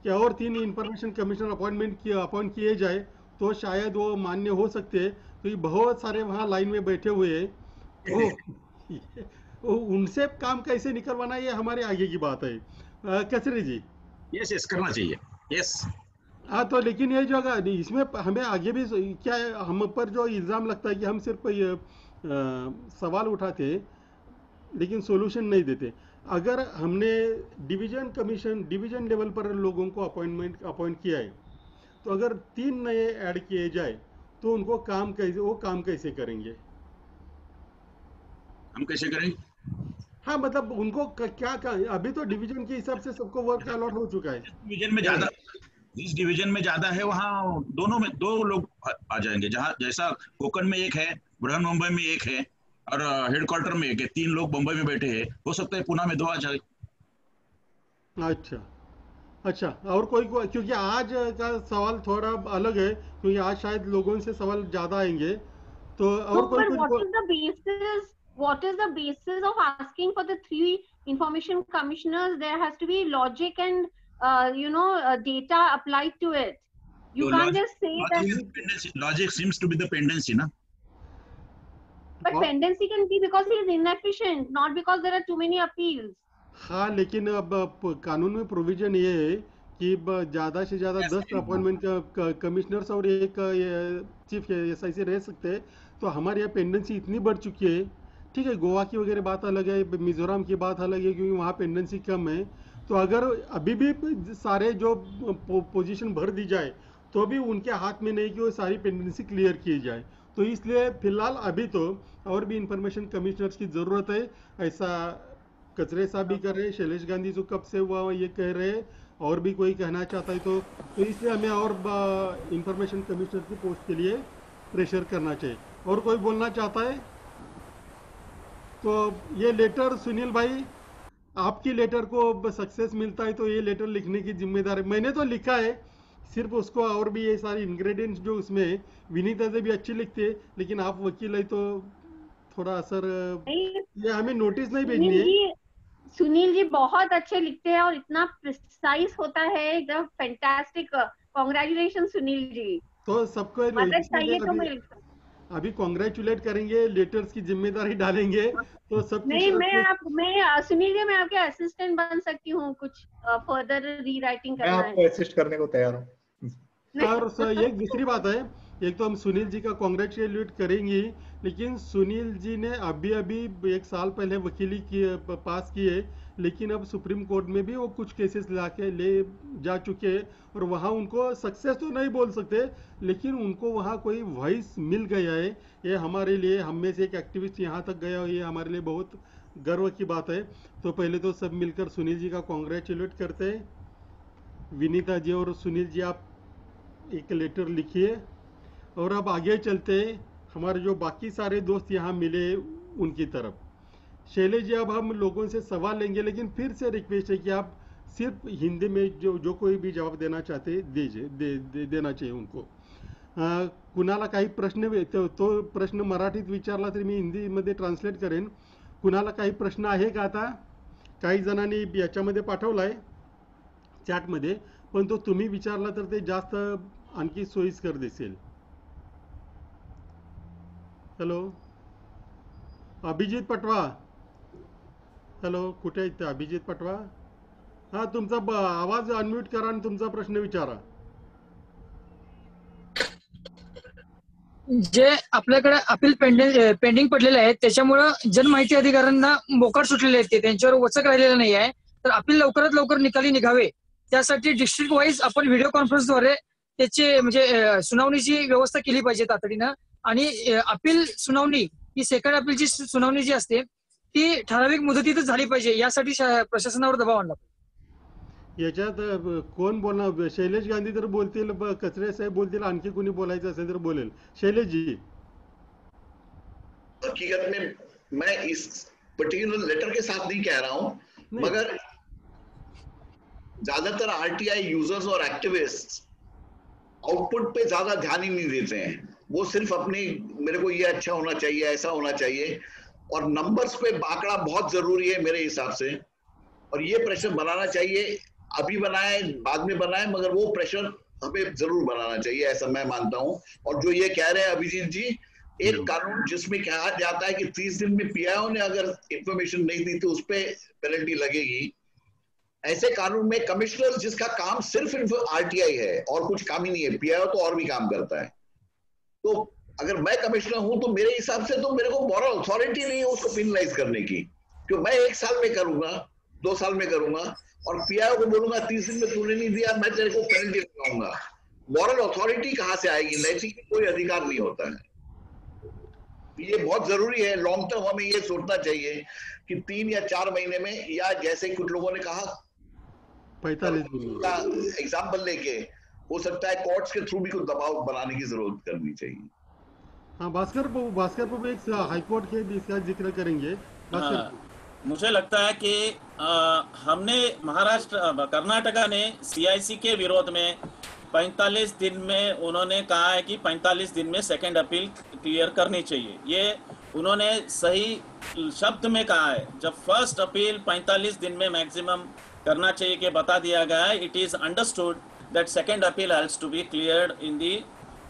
Speaker 1: कि और 3 इंफॉर्मेशन कमिश्नर अपॉइंट किए जाए तो शायद वो मान्य हो सकते हैं, क्योंकि बहुत सारे वहाँ लाइन में बैठे हुए हैं। तो उनसे काम कैसे निकलवाना, ये हमारे आगे की बात है। कचरे जी।
Speaker 4: यस करना चाहिए, यस।
Speaker 1: हाँ, तो लेकिन ये जो अगर इसमें हमें आगे भी क्या है, हम पर जो इल्ज़ाम लगता है कि हम सिर्फ सवाल उठाते लेकिन सॉल्यूशन नहीं देते। अगर हमने डिवीजन लेवल पर लोगों को अपॉइंट किया है, तो अगर 3 नए ऐड किए जाए तो उनको काम कैसे करेंगे?
Speaker 4: हम कैसे करेंगे?
Speaker 1: हाँ, मतलब उनको क्या अभी तो डिवीजन के हिसाब से सबको वर्क अलॉट हो चुका है।
Speaker 4: डिवीजन में ज्यादा, जिस डिवीजन में ज्यादा है वहाँ दोनों में 2 लोग आ जाएंगे। जहाँ जैसा कोकण में 1 है, बृहन मुंबई में 1 है, और हेडक्वार्टर में 1 है, 3 लोग मुंबई में बैठे हैं, हो सकता है पुणे में 2 आ जाए।
Speaker 1: अच्छा, और कोई क्योंकि आज का सवाल थोड़ा अलग है, क्योंकि आज शायद लोगों से सवाल ज्यादा आएंगे, तो और कोई
Speaker 5: what is the basis of asking for the 3 information commissioners? There has to be logic and data applied to it. You can't just say that
Speaker 4: logic seems to be the pendency, na?
Speaker 5: But pendency can be because he is inefficient, not because there are too many appeals.
Speaker 1: हाँ, लेकिन अब कानून में provision ये है कि ज्यादा से ज्यादा 10 अपॉइंटमेंट कमिश्नर्स और 1 चीफ SIC रह सकते हैं। तो हमारे यहाँ पेंडेंसी इतनी बढ़ चुकी है ठीक है, गोवा की वगैरह बात अलग है, मिजोरम की बात अलग है, क्योंकि वहाँ पेंडेंसी कम है। तो अगर अभी भी सारे जो पोजीशन भर दी जाए तो भी उनके हाथ में नहीं कि वो सारी पेंडेंसी क्लियर की जाए। तो इसलिए फिलहाल अभी तो और भी इंफॉर्मेशन कमिश्नर्स की ज़रूरत है। ऐसा कचरे साहब भी कर रहे हैं, शैलेश गांधी जो कब से हुआ ये कह रहे हैं, और भी कोई कहना चाहता है तो इसलिए हमें और इंफॉर्मेशन कमिश्नर की पोस्ट के लिए प्रेशर करना चाहिए। और कोई बोलना चाहता है तो ये लेटर, सुनील भाई आपकी लेटर को सक्सेस मिलता है तो ये लेटर लिखने की जिम्मेदारी मैंने तो लिखा है, सिर्फ उसको और भी ये सारे इंग्रेडिएंट्स जो उसमें विनीता से भी अच्छी लिखते हैं, लेकिन आप वकील है तो थोड़ा असर, ये हमें नोटिस नहीं भेजनी है।
Speaker 5: सुनील जी बहुत अच्छे लिखते हैं और इतना प्रिसाइज होता है, एकदम फैंटास्टिक। कांग्रेचुलेशन सुनील जी।
Speaker 1: तो सबको
Speaker 5: मदद चाहिए तो मैं
Speaker 1: अभी कॉन्ग्रेचुलेट करेंगे, लेटर्स की जिम्मेदारी डालेंगे तो सब
Speaker 5: नहीं, मैं सुनील जी मैं आपके असिस्टेंट बन सकती हूँ, कुछ फर्दर रीराइटिंग करना है।
Speaker 6: मैं आपको असिस्ट करने को तैयार हूँ।
Speaker 1: और एक दूसरी बात है, एक तो हम सुनील जी का कॉन्ग्रेचुलेट करेंगे, लेकिन सुनील जी ने अभी 1 साल पहले वकीली पास की है, लेकिन अब सुप्रीम कोर्ट में भी वो कुछ केसेस ले जा चुके हैं, और वहाँ उनको सक्सेस तो नहीं बोल सकते, लेकिन उनको वहाँ कोई वॉइस मिल गया है। ये हमारे लिए, हम में से एक एक्टिविस्ट यहाँ तक गया, ये हमारे लिए बहुत गर्व की बात है। तो पहले तो सब मिलकर सुनील जी का कॉन्ग्रेचुलेट करते हैं। विनीता जी और सुनील जी आप एक लेटर लिखिए, और अब आगे चलते हैं हमारे जो बाकी सारे दोस्त यहाँ मिले उनकी तरफ। शैलेश जी अब हम लोगों से सवाल लेंगे, लेकिन फिर से रिक्वेस्ट है कि आप सिर्फ हिंदी में जो कोई भी जवाब देना चाहते दीजिए, देना चाहिए उनको। कुणाला काही प्रश्न तो प्रश्न मराठीत विचारला तरी मी हिंदीमध्ये ट्रान्सलेट करेन। कुणाला काही प्रश्न आहे का? आता काही जणांनी याच्यामध्ये पाठवलाय चॅटमध्ये, पण तो तुम्ही विचारला तर ते जास्त आणखी सोयीस्कर दिसेल। हॅलो अभिजित पटवा, हॅलो कुठे आहेत ते? अभिजित पटवा, हा तुमचा आवाज अनम्यूट करा आणि तुमचा प्रश्न विचारा।
Speaker 7: जे आपल्याकडे अपील पेंडिंग पडलेले आहेत त्याच्यामुळे जनमाहिती अधिकाऱ्यांना मोकाट सुटलेले आहेत, त्यांच्यावर वचक राहिलेलं नाही आहे, तर अपील लवकरात लवकर निकाली निघावे त्यासाठी डिस्ट्रिक्ट वाईज आपण व्हिडिओ कॉन्फरन्सद्वारे त्याचे म्हणजे सुनावणीची व्यवस्था केली पाहिजे तातडीनं। आणि अपील सुनावणी ही सेकंड अपीलची सुनावणी जी असते ती ठराविक मुदतीतच झाली पाहिजे, यासाठी प्रशासनावर दबाव आणला पाहिजे।
Speaker 1: याच्यात कोण बोलणार? शैलेश गांधी तर बोलतील, कचरे साहेब बोलतील, आणखी कोणी बोलायचं असेल तर बोलेल। शैलेश जी।
Speaker 2: हकीकत में मैं इस पर्टिकुलर लेटर के साथ नहीं कह रहा हूं, मगर ज्यादातर आरटीआई यूजर्स और एक्टिविस्ट आउटपुट पे ज्यादा ध्यान ही नहीं देते हैं। वो सिर्फ अपनी मेरे को ये अच्छा होना चाहिए, ऐसा होना चाहिए, और नंबर्स पे आंकड़ा बहुत जरूरी है मेरे हिसाब से। और ये प्रेशर बनाना चाहिए, अभी बनाए बाद में बनाए, मगर वो प्रेशर हमें जरूर बनाना चाहिए, ऐसा मैं मानता हूं। और जो ये कह रहे हैं अभिजीत जी, एक कानून जिसमें कहा जाता है कि 30 दिन में पीआईओ ने अगर इंफॉर्मेशन नहीं दी तो उस पर पेनल्टी लगेगी, ऐसे कानून में कमिश्नर जिसका काम सिर्फ आरटीआई है और कुछ काम ही नहीं है, पीआईओ तो और भी काम करता है। तो अगर मैं कमिश्नर हूं तो मेरे हिसाब से तो मेरे को मॉरल अथॉरिटी नहीं है उसको पेनलाइज करने की, क्यों मैं 1 साल में करूंगा, 2 साल में करूंगा, और पीआईओ को बोलूंगा 30 दिन में तूने नहीं दिया मैं तेरे को पेनल्टी लगाऊंगा। मॉरल अथॉरिटी कहां से आएगी? नैतिक कोई अधिकार नहीं होता है। ये बहुत जरूरी है, लॉन्ग टर्म हमें ये सोचना चाहिए कि 3 या 4 महीने में, या जैसे कुछ लोगों ने कहा
Speaker 1: 45 दिन
Speaker 2: का एग्जाम्पल लेके, हो सकता है कोर्ट्स के थ्रू भी कुछ दबाव बनाने की जरूरत करनी चाहिए।
Speaker 1: हाँ भास्कर बाबू एक हाईकोर्ट के भी इसका जिक्र करेंगे।
Speaker 3: मुझे लगता है कि हमने कर्नाटका ने सीआईसी के विरोध में 45 दिन में उन्होंने कहा है कि 45 दिन में सेकंड अपील क्लियर करनी चाहिए। ये उन्होंने सही शब्द में कहा है। जब फर्स्ट अपील 45 दिन में मैक्सिमम करना चाहिए कि बता दिया गया है, it is understood that second appeal has to be cleared in the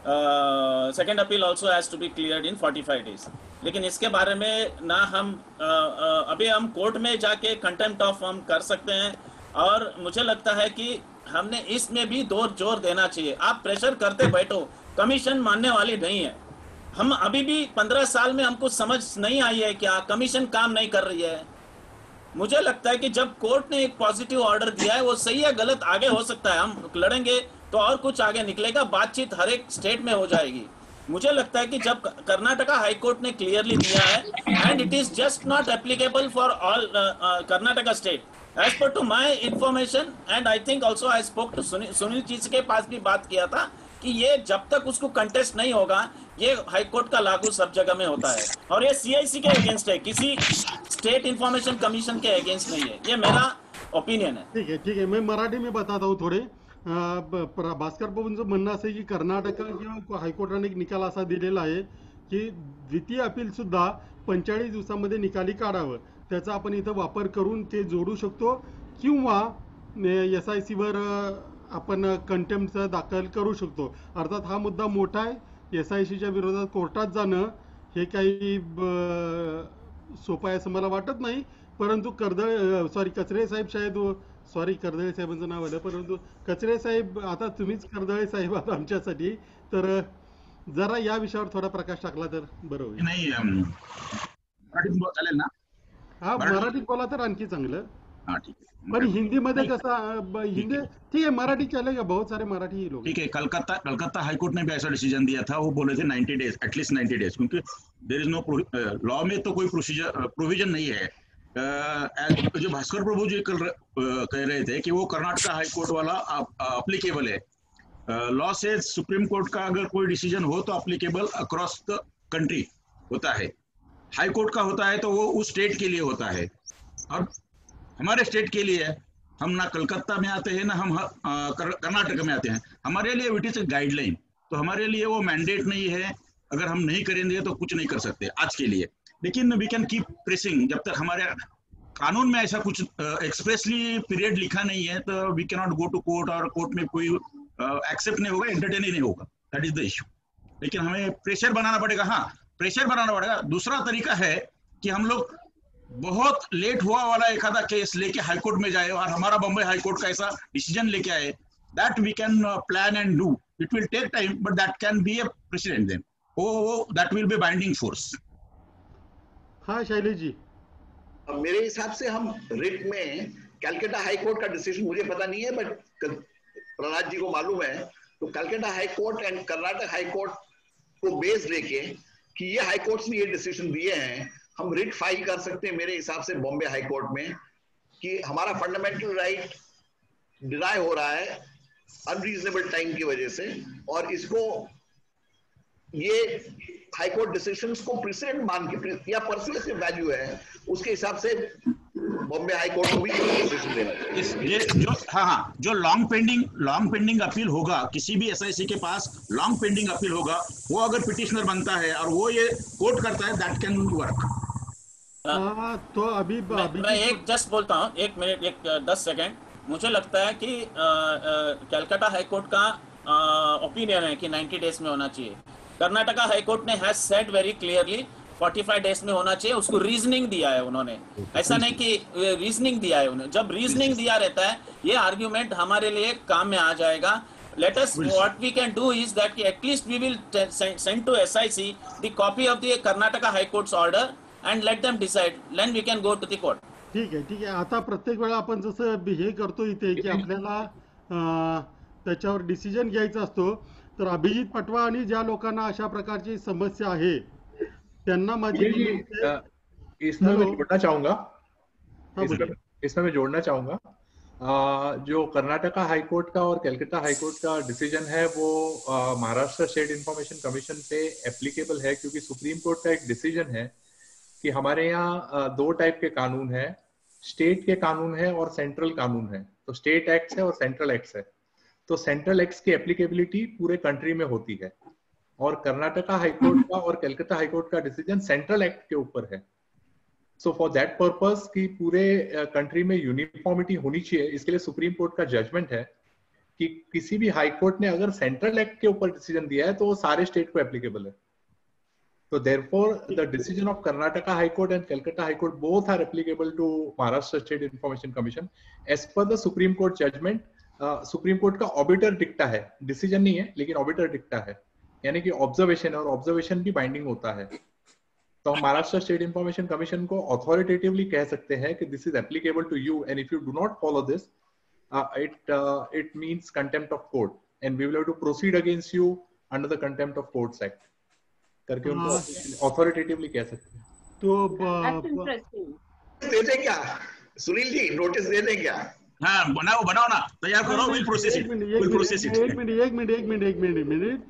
Speaker 3: second appeal also has to be cleared in 45 days. लेकिन इसके बारे में ना हम अभी हम कोर्ट में जाके कंटेम्प्ट ऑफ हम कर सकते हैं, और मुझे लगता है कि हमने इसमें भी जोर देना चाहिए। आप प्रेशर करते बैठो, कमीशन मानने वाली नहीं है। हम अभी भी 15 साल में हमको समझ नहीं आई है क्या कमीशन काम नहीं कर रही है। मुझे लगता है कि जब कोर्ट ने एक पॉजिटिव ऑर्डर दिया है वो सही है गलत आगे हो सकता है, हम लड़ेंगे तो और कुछ आगे निकलेगा, बातचीत हर एक स्टेट में हो जाएगी। मुझे लगता है कि जब कर्नाटका हाई कोर्ट ने क्लियरली दिया है and it is just not applicable for all Karnataka state as per to my information and I think also I spoke to Sunil ji के पास भी बात किया था कि ये जब तक उसको कंटेस्ट नहीं होगा ये हाई कोर्ट का लागू सब जगह में होता है और ये सीआईसी के अगेंस्ट है, किसी स्टेट इंफॉर्मेशन कमीशन के अगेंस्ट नहीं है। ये मेरा ओपिनियन है।
Speaker 1: ठीक है, मैं मराठी में बताता हूँ थोडे. भास्कर बाबूंचं म्हणणं असं आहे की कर्नाटका किंवा हायकोर्टाने एक निकाल असा दिलेला आहे की द्वितीय अपील सुद्धा 45 दिवसांमध्ये निकाली काढावं, त्याचा आपण इथं वापर करून ते जोडू शकतो किंवा SIC वर आपण कंटेम्प्ट दाखल करू शकतो. अर्थात हा मुद्दा मोठा आहे. SICच्या विरोधात कोर्टात जाणं हे काही सोपं आहे असं मला वाटत नाही, परंतु कचरे साहेब शायद कर्दळे साहेबांचं नाव आलं, परंतु कचरे साहेब आता तुम्हीच कर्दळे साहेब आहात आमच्यासाठी, तर जरा या विषयावर थोडा प्रकाश टाकला तर बरं होईल.
Speaker 4: नाही मराठीत चालेल ना?
Speaker 1: हा, मराठीत बोला तर आणखी चांगलं.
Speaker 4: हाँ ठीक है,
Speaker 1: पण हिंदी मध्ये कसा हिंदी ठीक है, मराठी चलेगा, बहुत सारे मराठी लोग.
Speaker 4: ठीक है. कलकत्ता हाईकोर्ट ने भी ऐसा डिसीजन दिया था, वो बोले थे 90 डेज, एटलीस्ट 90 डेज, क्योंकि देयर इज नो लॉ में तो कोई प्रोविजन नहीं है. जो भास्कर प्रभु जी कल कह रहे थे कि वो कर्नाटका हाईकोर्ट वाला अप्लीकेबल है. लॉ से सुप्रीम कोर्ट का अगर कोई डिसीजन हो तो अप्लीकेबल अक्रॉस द कंट्री होता है. हाई कोर्ट का होता है तो वो उस स्टेट के लिए होता है, और हमारे स्टेट के लिए हम ना कलकत्ता में आते हैं ना हम कर्नाटक में आते हैं. हमारे लिए इट इज ए गाइडलाइन, तो हमारे लिए वो मैंडेट नहीं है. अगर हम नहीं करेंगे तो कुछ नहीं कर सकते आज के लिए, लेकिन वी कैन कीप प्रेसिंग. जब तक हमारे कानून में ऐसा कुछ एक्सप्रेसली पीरियड लिखा नहीं है तो we can not go to court, और कोर्ट में कोई एक्सेप्ट नहीं होगा, एंटरटेन ही नहीं होगा. That is the issue. लेकिन हमें प्रेशर बनाना पड़ेगा. हाँ, प्रेशर बनाना पड़ेगा. दूसरा तरीका है कि हम लोग बहुत लेट हुआ वाला एक आधा केस लेके हाईकोर्ट में जाए और हमारा बम्बई हाईकोर्ट का ऐसा डिसीजन लेके आए. That we can plan and do. It will take time, but that can be a president then. That will be binding force.
Speaker 1: हाँ शैलेश जी,
Speaker 2: मेरे हिसाब से हम रिट में कलकत्ता हाईकोर्ट का डिसीजन मुझे पता नहीं है, बट प्रहलाद जी को मालूम है, तो Calcutta high court and Karnataka high court को बेस लेके कि ये हाईकोर्ट्स ने ये डिसीजन दिए हैं, हम रिट फाइल कर सकते हैं मेरे हिसाब से बॉम्बे हाईकोर्ट में कि हमारा फंडामेंटल राइट डिनाई हो रहा है अनरीजनेबल टाइम की वजह से, और इसको ये हाईकोर्ट डिसीजंस को प्रेसिडेंट मान के या परसुएसिव वैल्यू है उसके हिसाब से बॉम्बे हाईकोर्ट को भी डिसीजन देना चाहिए.
Speaker 4: जो लॉन्ग पेंडिंग अपील होगा, किसी भी SIC के पास लॉन्ग पेंडिंग अपील होगा, वो अगर पिटिशनर बनता है और वो ये कोर्ट करता है, दैट कैन वर्क.
Speaker 1: तो अभी
Speaker 3: मैं एक जस्ट बोलता हूँ, 1 मिनट 10 सेकेंड. मुझे लगता है कि कलकत्ता हाईकोर्ट का ओपिनियन है कि 90 डेज में होना चाहिए. कर्नाटका हाईकोर्ट ने has said very clearly 45 days में होना चाहिए. उसको रीजनिंग दिया है उन्होंने, ऐसा नहीं कि रीजनिंग दिया है उन्होंने. जब रीजनिंग दिया रहता है ये आर्ग्यूमेंट हमारे लिए काम में आ जाएगा. Let us what we can do is that at least we will send to SIC the copy of the Karnataka High Court's order and let them decide. Then we can go to the court.
Speaker 1: ठीक आहे. आता प्रत्येक वेळा आपण जसं हे करतो इथे की आपल्याला त्याच्यावर डिसिजन घ्यायचा असतो, तर अभिजित पटवा आणि ज्या लोकांना अशा प्रकारची समस्या आहे त्यांना माझी
Speaker 6: इसमें मैं जोड़ना चाहूंगा जो कर्नाटका हाईकोर्ट का और कलकत्ता हाईकोर्ट का डिसीजन है वो महाराष्ट्र स्टेट इंफॉर्मेशन कमीशन पे एप्लीकेबल है, क्योंकि सुप्रीम कोर्ट का एक डिसीजन है कि हमारे यहाँ 2 टाइप के कानून है, स्टेट के कानून है और सेंट्रल कानून है. तो स्टेट एक्ट है और सेंट्रल एक्ट है. तो सेंट्रल एक्ट की एप्लीकेबिलिटी पूरे कंट्री में होती है, और कर्नाटका हाईकोर्ट का और कलकत्ता हाईकोर्ट का डिसीजन सेंट्रल एक्ट के ऊपर है. सो फॉर दैट पर्पस कि पूरे कंट्री में यूनिफॉर्मिटी होनी चाहिए, इसके लिए सुप्रीम कोर्ट का जजमेंट है कि किसी भी हाई कोर्ट ने अगर सेंट्रल एक्ट के ऊपर डिसीजन दिया है तो वो सारे स्टेट को एप्लीकेबल है. So therefore, the decision of Karnataka High Court and Calcutta High Court both are applicable to Maharashtra State Information Commission as per the Supreme Court judgment. Supreme Court का obiter डिक्टा है, decision नहीं है लेकिन obiter डिक्टा है यानी कि observation, और observation भी बाइंडिंग होता है। तो हम महाराष्ट्र स्टेट इंफॉर्मेशन कमीशन को अथॉरिटेटिवली कह सकते हैं कि this is applicable to you, and if you do not follow this it means contempt of court and we will have to proceed against you under the contempt of courts act करके उनको authoritatively कह सकते हैं।
Speaker 1: तो
Speaker 5: That's interesting.
Speaker 2: दे दें क्या Sunil ji, notice दे दें क्या?
Speaker 4: हाँ, बनाओ ना, तैयार करो, we'll process it.
Speaker 1: एक मिनट,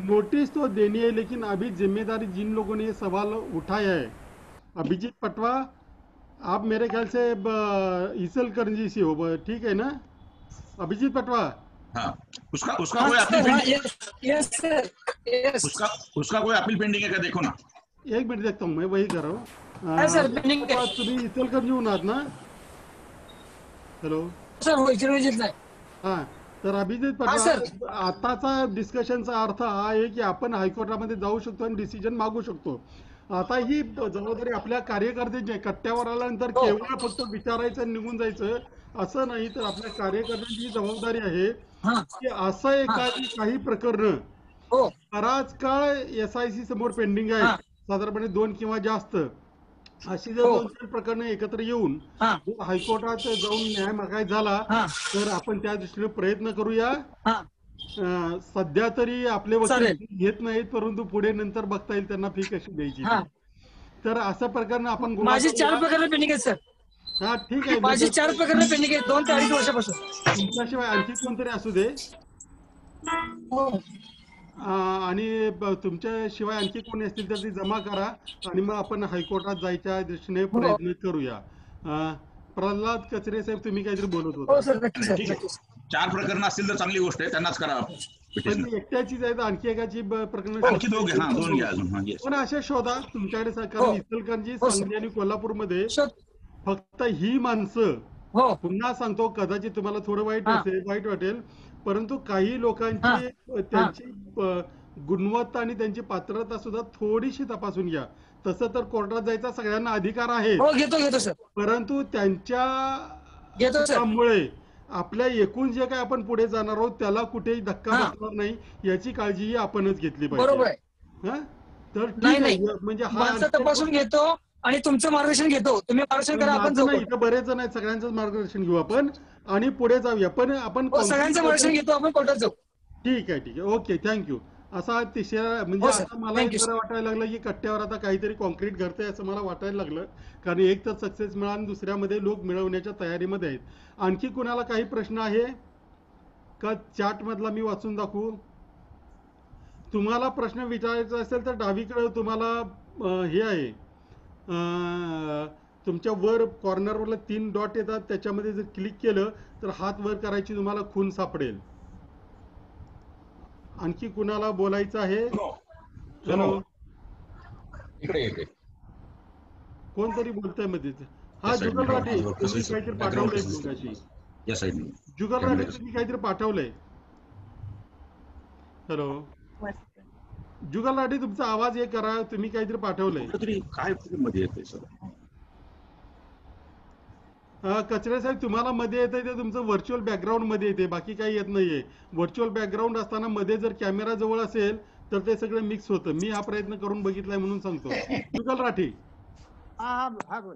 Speaker 1: नोटिस तो देनी है, लेकिन अभी जिम्मेदारी जिन लोगों ने ये सवाल उठाया है, अभिजीत पटवा, आप मेरे ख्याल से ईसलकरंजी जी से हो, ठीक है ना अभिजीत पटवा?
Speaker 4: हाँ, उसका कोई appeal pending,
Speaker 7: yes sir, yes
Speaker 4: उसका कोई अपील पेंडिंग है क्या, देखो ना।
Speaker 1: एक मिनट देखता हूँ, मैं वही कर रहा हूँ।
Speaker 7: सर पेंडिंग आहे.
Speaker 1: तुम्ही ईसलकरंजी आहात ना? हॅलो
Speaker 7: सर हो, इचलकरंजीत नाही.
Speaker 1: हा, तर अभिजित पटवा, आताचा डिस्कशनचा अर्थ हा आहे की आपण हायकोर्टामध्ये जाऊ शकतो आणि डिसिजन मागू शकतो. आता ही जबाबदारी आपल्या कार्यकर्त्यांची आहे. कट्ट्यावर आल्यानंतर केवळ फक्त विचारायचं आणि निघून जायचं असं नाही, तर आपल्या कार्यकर्त्यांची जबाबदारी आहे की असं एखादी काही प्रकरण बराच काळ SIC समोर पेंडिंग आहे, साधारणपणे 2 किंवा जास्त, अशी जर 2-3 प्रकरण एकत्र येऊन हायकोर्टात जाऊन न्याय मागायचा झाला तर आपण त्या दृष्टीने प्रयत्न करूया. सध्या तरी आपले वकील घेत नाहीत, परंतु पुढे नंतर बघता येईल त्यांना फी कशी द्यायची. तर असं प्रकरण आपण,
Speaker 7: माझी 4 प्रकरण पेंडिंग आहेत सर.
Speaker 1: हा ठीक आहे,
Speaker 7: माझी 4 प्रकरण पेंडिंग आहेत 2 ते 2.5 वर्षापासून.
Speaker 1: तुमच्याशिवाय आणखी कोणतरी असू दे, आणि तुमच्याशिवाय आणखी कोणी असतील तर ती जमा करा आणि मग आपण हायकोर्टात जायच्या दृष्टीने प्रयत्न करूया. प्रल्हाद कचरे साहेब, तुम्ही काहीतरी बोलत होता.
Speaker 7: हो सर, नक्की सर, नक्की.
Speaker 4: 4 प्रकरण असतील तर चांगली गोष्ट आहे, त्यांनाच करा.
Speaker 1: पण एकट्याचीच आहे, आणखी एकाची प्रकरण
Speaker 4: आणखी 2 घ्या.
Speaker 1: पण अशा शोधा तुमच्याकडे, कारण इचलकरंजी, सांगली आणि कोल्हापूरमध्ये फक्त ही माणसं, पुन्हा सांगतो, कदाचित तुम्हाला थोडं वाईट वाटेल, परंतु काही लोकांची त्यांची गुणवत्ता आणि त्यांची पात्रता सुद्धा थोडीशी तपासून घ्या. तसं तर कोर्टात जायचा सगळ्यांना अधिकार आहे,
Speaker 7: घेतो सर,
Speaker 1: परंतु त्यांच्यामुळे आपल्या एकूण जे काय आपण पुढे जाणार आहोत त्याला कुठेही धक्का बसणार नाही, याची काळजीही आपणच घेतली पाहिजे.
Speaker 7: बरोबर आहे.
Speaker 1: तर ठीक आहे, म्हणजे
Speaker 7: हा तपासून घेतो आणि तुमचं मार्गदर्शन घेतो, तुम्ही मार्गदर्शन करा, आपण जाऊ.
Speaker 1: इथं बरेच जण आहेत, सगळ्यांचंच मार्गदर्शन घेऊ आपण आणि पुढे जाऊया. पण आपण
Speaker 7: सगळ्यांचं मार्गदर्शन घेतो, आपण कोर्टात जाऊ.
Speaker 1: ठीक आहे, ओके, थँक्यू. असा तिसरा, म्हणजे आता मला वाटायला लागलं की कट्ट्यावर आता काहीतरी कॉन्क्रीट घडतंय असं मला वाटायला लागलं, कारण एक तर सक्सेस मिळाला आणि दुसऱ्यामध्ये लोक मिळवण्याच्या तयारीमध्ये आहेत. आणखी कुणाला काही प्रश्न आहे का? चॅट मधला मी वाचून दाखवू? तुम्हाला प्रश्न विचारायचा असेल तर डावीकडे तुम्हाला हे आहे, तुमच्या वर कॉर्नरवरला 3 डॉट येतात, त्याच्यामध्ये जर क्लिक केलं तर हात वर करायची तुम्हाला खून सापडेल. आणखी कुणाला बोलायचं आहे? हॅलो,
Speaker 4: इकडे
Speaker 1: कोणतरी बोलतंय मध्ये. हा, जुगल राठी, तुम्ही काहीतरी पाठवलंय जुगल राठी, तुम्ही काहीतरी पाठवलंय. हॅलो जुगल राठी, तुमचा आवाज हे करा, तुम्ही काहीतरी पाठवलंय.
Speaker 4: काय मध्ये येतंय सर?
Speaker 1: कचरे साहेब, तुम्हाला मध्ये येते ते तुमचं व्हर्च्युअल बॅकग्राऊंड मध्ये येते, बाकी काही येत नाहीये. व्हर्च्युअल बॅकग्राऊंड असताना मध्ये जर कॅमेरा जवळ असेल तर ते सगळं मिक्स होतं. मी हा प्रयत्न करून बघितलाय म्हणून सांगतो. जुगल राठी.
Speaker 8: हा बोल.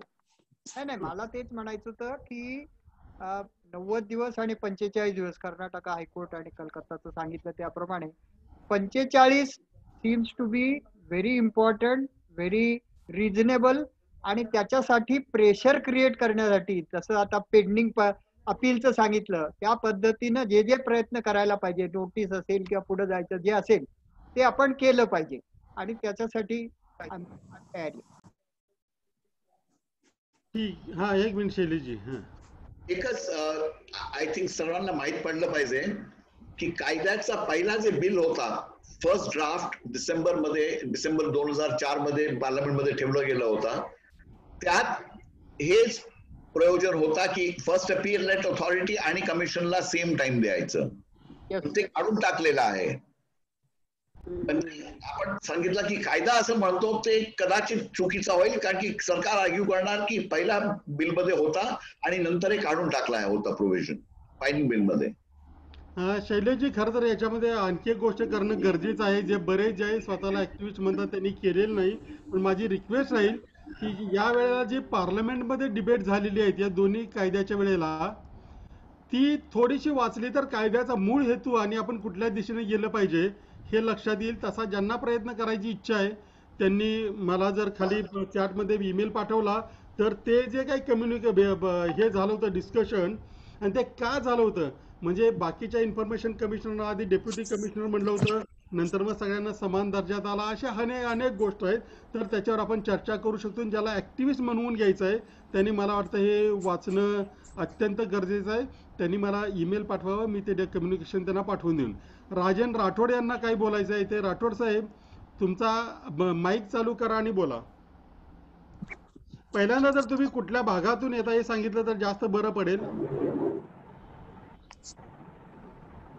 Speaker 8: नाही, मला तेच म्हणायचं होतं की 90 दिवस आणि 45 दिवस कर्नाटक हायकोर्ट आणि कलकत्ताचं सांगितलं त्याप्रमाणे 45 seems to be very important, very reasonable, आणि त्याच्यासाठी प्रेशर क्रिएट करण्यासाठी, जसं आता पेंडिंग अपीलचं सांगितलं त्या पद्धतीनं जे प्रयत्न करायला पाहिजे, नोटीस असेल किंवा पुढे जायचं जे असेल ते आपण केलं पाहिजे, आणि त्याच्यासाठी तयारी.
Speaker 1: ठीक, हा, एक मिनिट शैलीजी.
Speaker 2: एकच आय थिंक सर्वांना माहित पडलं पाहिजे की कायद्याचा पहिला जे बिल होता, फर्स्ट ड्राफ्ट डिसेंबर 2004 मध्ये पार्लमेंटमध्ये ठेवला गेला होता, त्यात हेच प्रयोजन होता की फर्स्ट अपीलेट ऑथॉरिटी आणि कमिशनला सेम टाइम द्यायचं. ते काढून टाकलेलं आहे. आपण सांगितलं की कायदा असं म्हणतो ते कदाचित चुकीचा होईल, कारण की सरकार आर्ग्यू करणार की पहिला बिल मध्ये होता आणि नंतर हे काढून टाकला होता प्रोव्हिजन फायनिंग बिल मध्ये.
Speaker 1: शैलेशजी, खरं तर याच्यामध्ये आणखी एक गोष्ट करणं गरजेचं आहे. जे बरेच जे आहे स्वतःला ऍक्टिव्हिस्ट म्हणतात त्यांनी केलेलं नाही. पण माझी रिक्वेस्ट राहील की या वेळेला जी पार्लमेंटमध्ये डिबेट झालेली आहेत या दोन्ही कायद्याच्या वेळेला, ती थोडीशी वाचली तर कायद्याचा मूळ हेतू आणि आपण कुठल्या दिशेने गेलं पाहिजे हे लक्षात येईल. तसा ज्यांना प्रयत्न करायची इच्छा आहे त्यांनी मला जर खाली चॅटमध्ये ईमेल पाठवला तर ते जे काही हे झालं होतं डिस्कशन, आणि ते का झालं होतं म्हणजे बाकीच्या इन्फॉर्मेशन कमिशनर आधी डेप्युटी कमिशनर म्हणलं होतं, नंतर मग सगळ्यांना समान दर्जात आला, अशा अनेक गोष्ट आहेत. तर त्याच्यावर आपण चर्चा करू शकतो. ज्याला ऍक्टिव्हिस्ट म्हणवून घ्यायचं आहे त्यांनी मला वाटतं हे वाचणं अत्यंत गरजेचं आहे. त्यांनी मला ईमेल पाठवावं, मी ते कम्युनिकेशन त्यांना पाठवून देईन. राजन राठोड यांना काय बोलायचं आहे ते. राठोड साहेब, तुमचा माईक चालू करा आणि बोला. पहिल्यांदा जर तुम्ही कुठल्या भागातून येता हे सांगितलं तर जास्त बरं पडेल.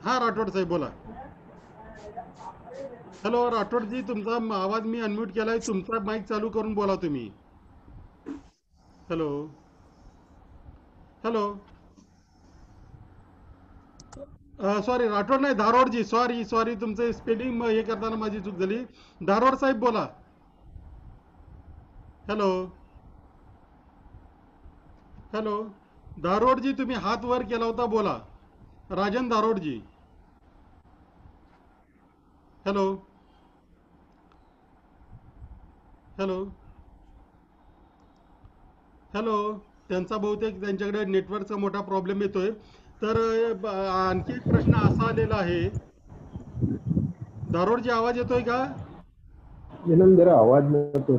Speaker 1: हा राठोड साहेब बोला. हॅलो राठोडजी, तुमचा आवाज मी अनम्यूट केलाय, तुमचा माईक चालू करून बोला तुम्ही. Hello hello. सॉरी राठोड नाही, धारोडजी. सॉरी तुमचं स्पेलिंग हे करताना माझी चूक झाली. धारोड साहेब बोला. Hello hello. धारोडजी, तुम्ही हात वर केला होता, बोला. Rajan Dharodji. Hello hello hello. त्यांचा बहुतेक त्यांच्याकडे नेटवर्कचा मोठा प्रॉब्लेम येतोय. तर आणखी एक प्रश्न असा आलेला आहे. धारोडजी, आवाज येतोय का?
Speaker 9: जरा आवाज में तो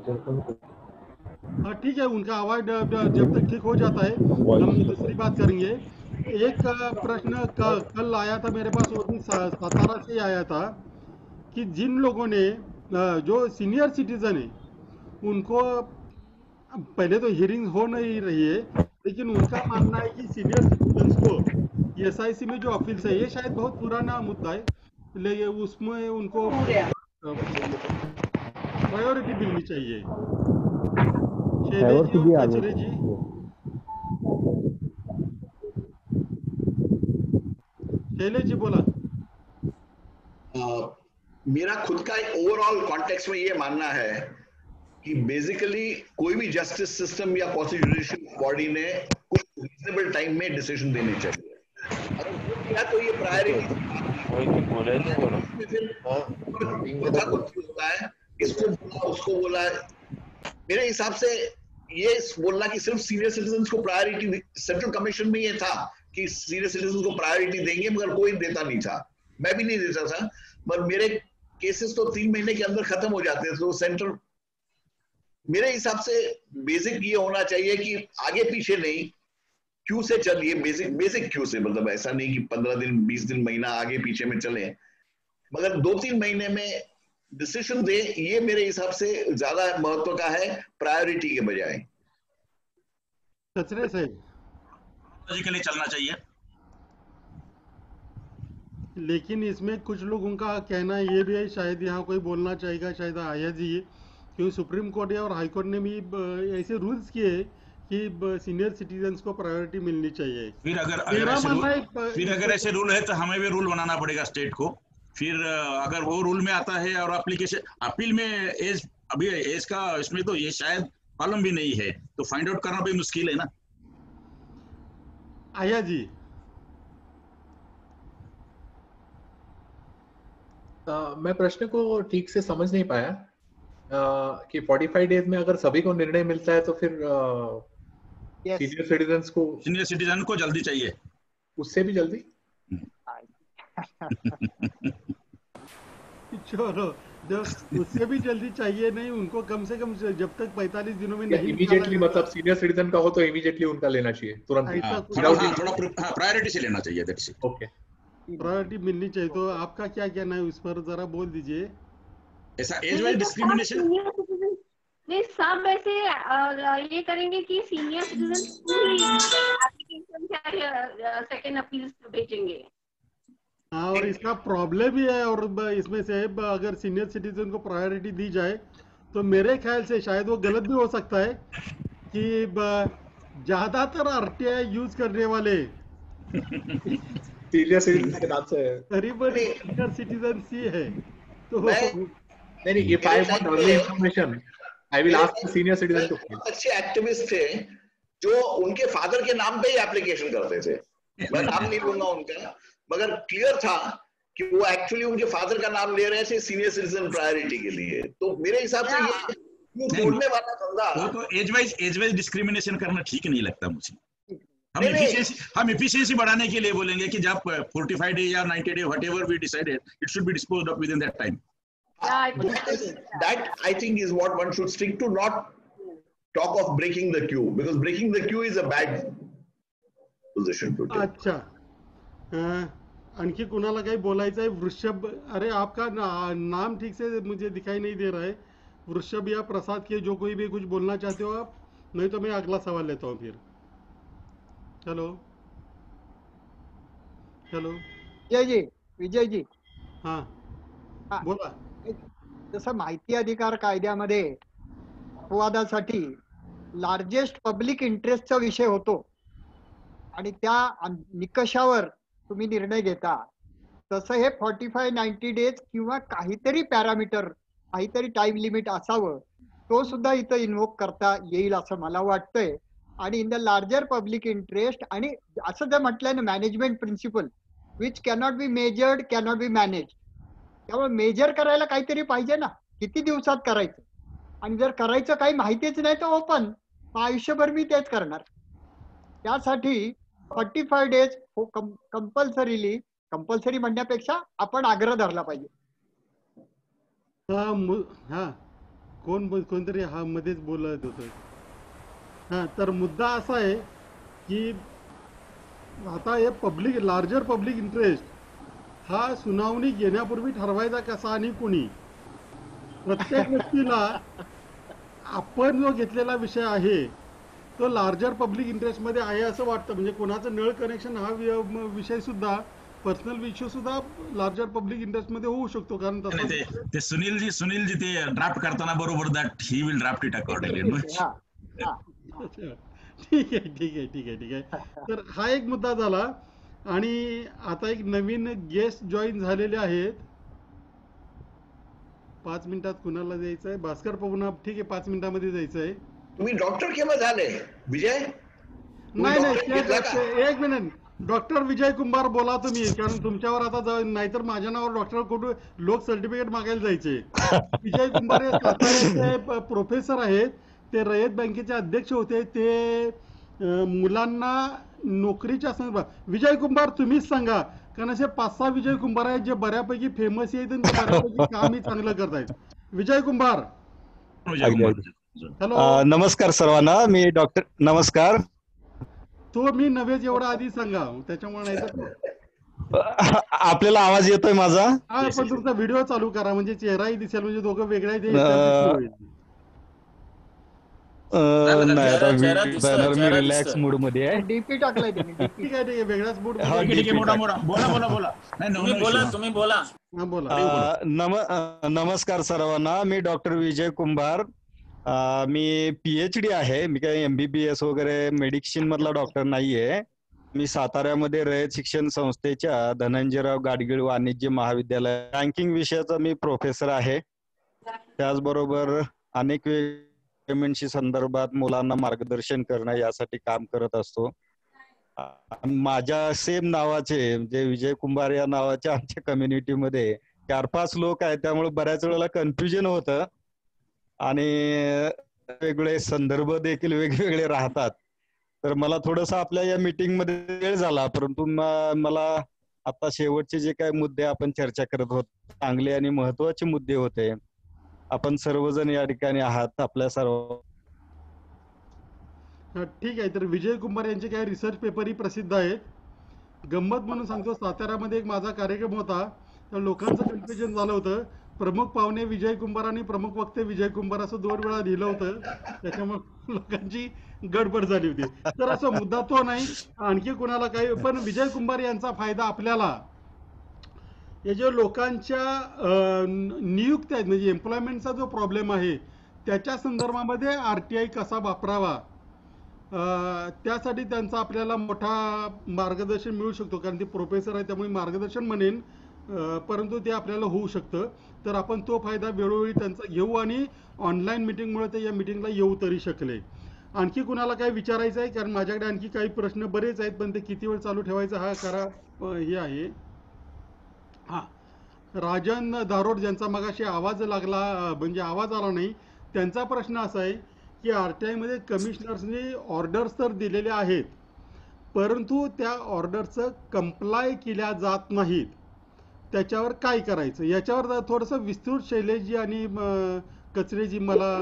Speaker 1: हाँ ठीक है, उनका आवाज जब तक ठीक हो जाता है हम दूसरी बात करेंगे. एक प्रश्न कल आया था मेरे पास, वो भी सातारा से आया था कि जिन लोगों ने जो सीनियर सिटीजन है उनको पहले तो हियरिंग हो नहीं रही है, लेकिन उनका मानना है कि सीनियर सिटीजन को एसआईसी में जो अपील्स है, ये शायद बहुत पुराना मुद्दा है, लेकिन उसमें उनको प्रायोरिटी मिलनी चाहिए. शैलेश जी और कचरे जी. शैलेश जी बोला.
Speaker 2: मेरा खुद का एक ओवरऑल कॉन्टेक्स्ट में ये मानना है कि बेसिकली कोई भी जस्टिस सिस्टम या कॉन्स्टिट्यूशनल बॉडी ने कुछ रीजनेबल टाइम में डिसीजन देने चाहिए. अगर वो किया तो ये प्रायोरिटी होता है, इसको बोला उसको बोला. मेरे हिसाब से ये बोलना कि सिर्फ सीनियर सिटीजन को प्रायोरिटी, सेंट्रल कमीशन में ये था कि सीनियर सिटीजन को प्रायोरिटी देंगे, मगर कोई देता नहीं था, मैं भी नहीं देता था. पर मेरे केसेस तो 3 महीने के अंदर खत्म हो जाते थे. तो सेंट्रल, मेरे हिसाब से बेसिक ये होना चाहिए कि आगे पीछे नहीं, क्यू से चलिए, बेसिक क्यू से. मतलब ऐसा नहीं कि 15 दिन 20 दिन महीना आगे पीछे में चले, मगर 2-3 महीने में डिसीजन दे. ये मेरे हिसाब से ज्यादा महत्व का है प्रायोरिटी के बजाय.
Speaker 1: कचरे से
Speaker 4: लॉजिकली चलना चाहिए.
Speaker 1: लेकिन इसमें कुछ लोगों का कहना ये भी है, शायद यहाँ कोई बोलना चाहेगा, शायद आया जी, क्योंकि सुप्रीम कोर्ट और हाई कोर्ट ने भी ऐसे रूल्स किए कि सीनियर सिटीजन्स को प्रायोरिटी मिलनी चाहिए.
Speaker 4: फिर अगर ऐसे रूल है तो हमें भी रूल बनाना पड़ेगा स्टेट को. फिर अगर वो रूल में आता है और एप्लीकेशन अपील में एज, अभी एज का इसमें तो ये शायद कॉलम भी नहीं है, तो फाइंड आउट करना भी मुश्किल है ना.
Speaker 1: आया जी.
Speaker 6: मैं प्रश्न को ठीक से समझ नहीं पाया कि 45 डेज में अगर सभी को निर्णय मिलता है तो फिर सीनियर सिटीजन को जल्दी चाहिए, उससे भी जल्दी.
Speaker 1: चलो, उससे भी जल्दी चाहिए नहीं, उनको कम से कम जब तक 45 दिनों में नहीं
Speaker 6: इमीडिएटली, मतलब सीनियर सिटीजन का हो तो इमीडिएटली उनका लेना चाहिए, तुरंत.
Speaker 4: थोड़ा प्रायोरिटी से लेना चाहिए. That's it.
Speaker 6: ओके,
Speaker 1: प्रायोरिटी मिलनी चाहिए. तो आपका क्या कहना है उस पर, जरा बोल दीजिए.
Speaker 4: ऐसा एज वाइज डिस्क्रिमिनेशन
Speaker 5: नहीं, सब ऐसे ये करेंगे कि senior citizen application second appeal भेजेंगे.
Speaker 1: हाँ, और इसका प्रॉब्लम भी है. और इसमें से अगर सीनियर सिटीजन को प्रायोरिटी दी जाए तो मेरे ख्याल से शायद वो गलत भी हो सकता है कि ज्यादातर आरटीआई यूज करने वाले
Speaker 6: सीनियर सिटीजन के नाम से।
Speaker 1: तरी पण सीनियर सिटीजन सी है तो
Speaker 6: नहीं, if I want early information, I will ask the senior citizen to fill.
Speaker 2: अच्छे एक्टिविस्ट थे जो उनके फादर के नाम पे ही एप्लीकेशन करते थे। मैं नाम नहीं लूंगा उनका, मगर क्लियर था कि वो एक्चुअली उनके फादर का नाम ले रहे थे सीनियर सिटीजन प्रायोरिटी के लिए। तो मेरे हिसाब से ये छोड़ने वाला धंधा,
Speaker 4: वो तो एज वाइज डिस्क्रिमिनेशन करना ठीक नहीं लगता मुझे। हम एफिशिएंसी बढ़ाने के लिए बोलेंगे कि जब 45 डे या 90 day whatever we decided, it should be disposed of within that time.
Speaker 2: That I think is what one should stick to, not talk of breaking the queue, because breaking the queue is a bad position to take.
Speaker 1: अच्छा, आणखी कुणाला काही बोलायचं आहे? वृषभ, अरे आपका नाम ठीक से मुझे दिखाई नहीं दे रहा है। वृषभ या प्रसाद के जो कोई भी कुछ बोलना चाहते हो आप, नहीं तो मैं अगला सवाल लेता हूँ फिर। हेलो हेलो
Speaker 8: विजय जी
Speaker 1: हाँ बोला।
Speaker 8: जसं माहिती अधिकार कायद्यामध्ये अपवादासाठी लार्जेस्ट पब्लिक इंटरेस्टचा विषय होतो आणि त्या निकषावर तुम्ही निर्णय घेता, तसं हे 45-90 डेज किंवा काहीतरी पॅरामीटर, काहीतरी टाइम लिमिट असावं, तो सुद्धा इथं इन्व्होक करता येईल असं मला वाटतंय। आणि in the larger public interest, आणि असं जर म्हटलंय ना management principle which cannot be measured cannot be manage, त्यामुळे मेजर करायला काहीतरी पाहिजे ना, किती दिवसात करायचं, आणि जर करायचं काही माहितीच नाही तर ओपन, आयुष्यभर मी तेच करणार। त्यासाठी 45 डेज कंपल्सरी म्हणण्यापेक्षा आपण आग्रह धरला पाहिजे।
Speaker 1: हा कोणतरी हा मध्येच बोलत होतं। हा, तर मुद्दा असा आहे की आता हे लार्जर पब्लिक इंटरेस्ट हा सुनावणी घेण्यापूर्वी ठरवायचा कसा आणि कुणी? प्रत्येक व्यक्तीला आपण जो घेतलेला विषय आहे तो लार्जर पब्लिक इंटरेस्ट मध्ये आहे असं वाटतं। म्हणजे कोणाचं नळ कनेक्शन हा विषय सुद्धा, पर्सनल इश्यू सुद्धा लार्जर पब्लिक इंटरेस्ट मध्ये होऊ शकतो। कारण
Speaker 4: ते सुनीलजी ते ड्राफ्ट करताना बरोबर that he will draft it accordingly.
Speaker 1: ठीक आहे। तर हा एक मुद्दा झाला, आणि आता एक नवीन गेस्ट जॉईन झालेले आहेत। 5 मिनिटात कुणाला द्यायचं आहे? भास्कर पवना, ठीक आहे 5 मिनिटांमध्ये द्यायचं आहे।
Speaker 2: तुम्ही डॉक्टर केव्हा झाले विजय?
Speaker 1: नाही, एक मिनिट, डॉक्टर विजय कुंभार बोला तुम्ही, कारण तुमच्यावर आता नाहीतर माझ्या नावावर डॉक्टर कुठे लोक सर्टिफिकेट मागायला जायचे। विजय कुंभार हे साताऱ्याचे प्रोफेसर आहेत, ते रयत बँकेचे अध्यक्ष होते, ते मुलांना नोकरीच्या संदर्भात। विजय कुंभार तुम्हीच सांगा, कारण असे 5-6 विजय कुंभार आहेत जे बऱ्यापैकी फेमस आहेत आणि बऱ्यापैकी कामही चांगलं करतायत। विजय कुंभार, हॅलो,
Speaker 10: नमस्कार सर्वांना, मी डॉक्टर, नमस्कार।
Speaker 1: तो मी नव्हेच, एवढा आधी सांगा, त्याच्यामुळे नाही तर
Speaker 10: आपल्याला आवाज येतोय माझा?
Speaker 1: हा, पण तुमचा व्हिडिओ चालू करा म्हणजे चेहराही दिसेल, म्हणजे दोघं वेगळे आहेत।
Speaker 10: नाही, आता बॅनर मी रिलॅक्स मूड मध्ये आहे।
Speaker 8: डीपी टाकलाय तुम्ही?
Speaker 1: ठीक आहे, वेगळाच मूड।
Speaker 10: बोला। नमस्कार सर्वांना, मी डॉक्टर विजय कुंभार। मी PhD आहे, मी काही MBBS वगैरे मेडिसिन मधला डॉक्टर नाहीये। मी साताऱ्यामध्ये रयत शिक्षण संस्थेच्या धनंजयराव गाडगीळ वाणिज्य महाविद्यालय बँकिंग विषयाचा मी प्रोफेसर आहे। त्याचबरोबर अनेक पेमेंटशी संदर्भात मुलांना मार्गदर्शन करणं यासाठी काम करत असतो। माझ्या सेम नावाचे म्हणजे विजय कुंभार या नावाच्या आमच्या कम्युनिटीमध्ये 4-5 लोक आहेत, त्यामुळे बऱ्याच वेळेला कन्फ्युजन होतं आणि वेगवेगळे संदर्भ देखील वेगवेगळे राहतात। तर मला थोडंसं आपल्या या मीटिंग मध्ये वेळ झाला, परंतु मला आता शेवटचे जे काही मुद्दे आपण चर्चा करत होतो चांगले आणि महत्वाचे मुद्दे होते। आपण सर्वजण या ठिकाणी आहात, आपल्या सर्व
Speaker 1: ठीक आहे। तर विजय कुंभार यांचे काही रिसर्च पेपरही प्रसिद्ध आहेत। गंमत म्हणून सांगतो, साताऱ्यामध्ये एक माझा कार्यक्रम होता, तर लोकांचं कन्फ्युजन झालं होतं, प्रमुख पाहुणे विजय कुंभार आणि प्रमुख वक्ते विजय कुंभार असं 2 वेळा लिहिलं होतं, त्याच्यामुळे लोकांची गडबड झाली होती। तर असं मुद्दा तो नाही, आणखी कोणाला काही, पण विजय कुंभार यांचा फायदा आपल्याला, हे जे लोकांच्या नियुक्त्या आहेत म्हणजे एम्प्लॉयमेंटचा जो प्रॉब्लेम आहे त्याच्या संदर्भामध्ये RTI कसा वापरावा त्यासाठी त्यांचा आपल्याला मोठा मार्गदर्शन मिळू शकतो, कारण ते प्रोफेसर आहे त्यामुळे मार्गदर्शन म्हणेन, परंतु ते आपल्याला होऊ शकतं. तर आपण तो फायदा वेळोवेळी त्यांचा घेऊ आणि ऑनलाईन मिटिंगमुळे ते या मिटिंगला येऊ तरी शकले. आणखी कुणाला काय विचारायचं आहे? कारण माझ्याकडे आणखी काही प्रश्न बरेच आहेत, पण ते किती वेळ चालू ठेवायचा हा खरा हे आहे. हां, राजन दारोड ज्यांचा मगाशी आवाज लागला, म्हणजे आवाज आला नाही, त्यांचा प्रश्न असा आहे की RTI मध्ये कमिशनर्सने ऑर्डर्स तर दिलेले आहेत, परंतु त्या ऑर्डरचं कंप्लाय केल्या जात नाहीत, त्याच्यावर काय करायचं? याच्यावर थोडंसं विस्तृत शैलेशजी आणि कचरेजी मला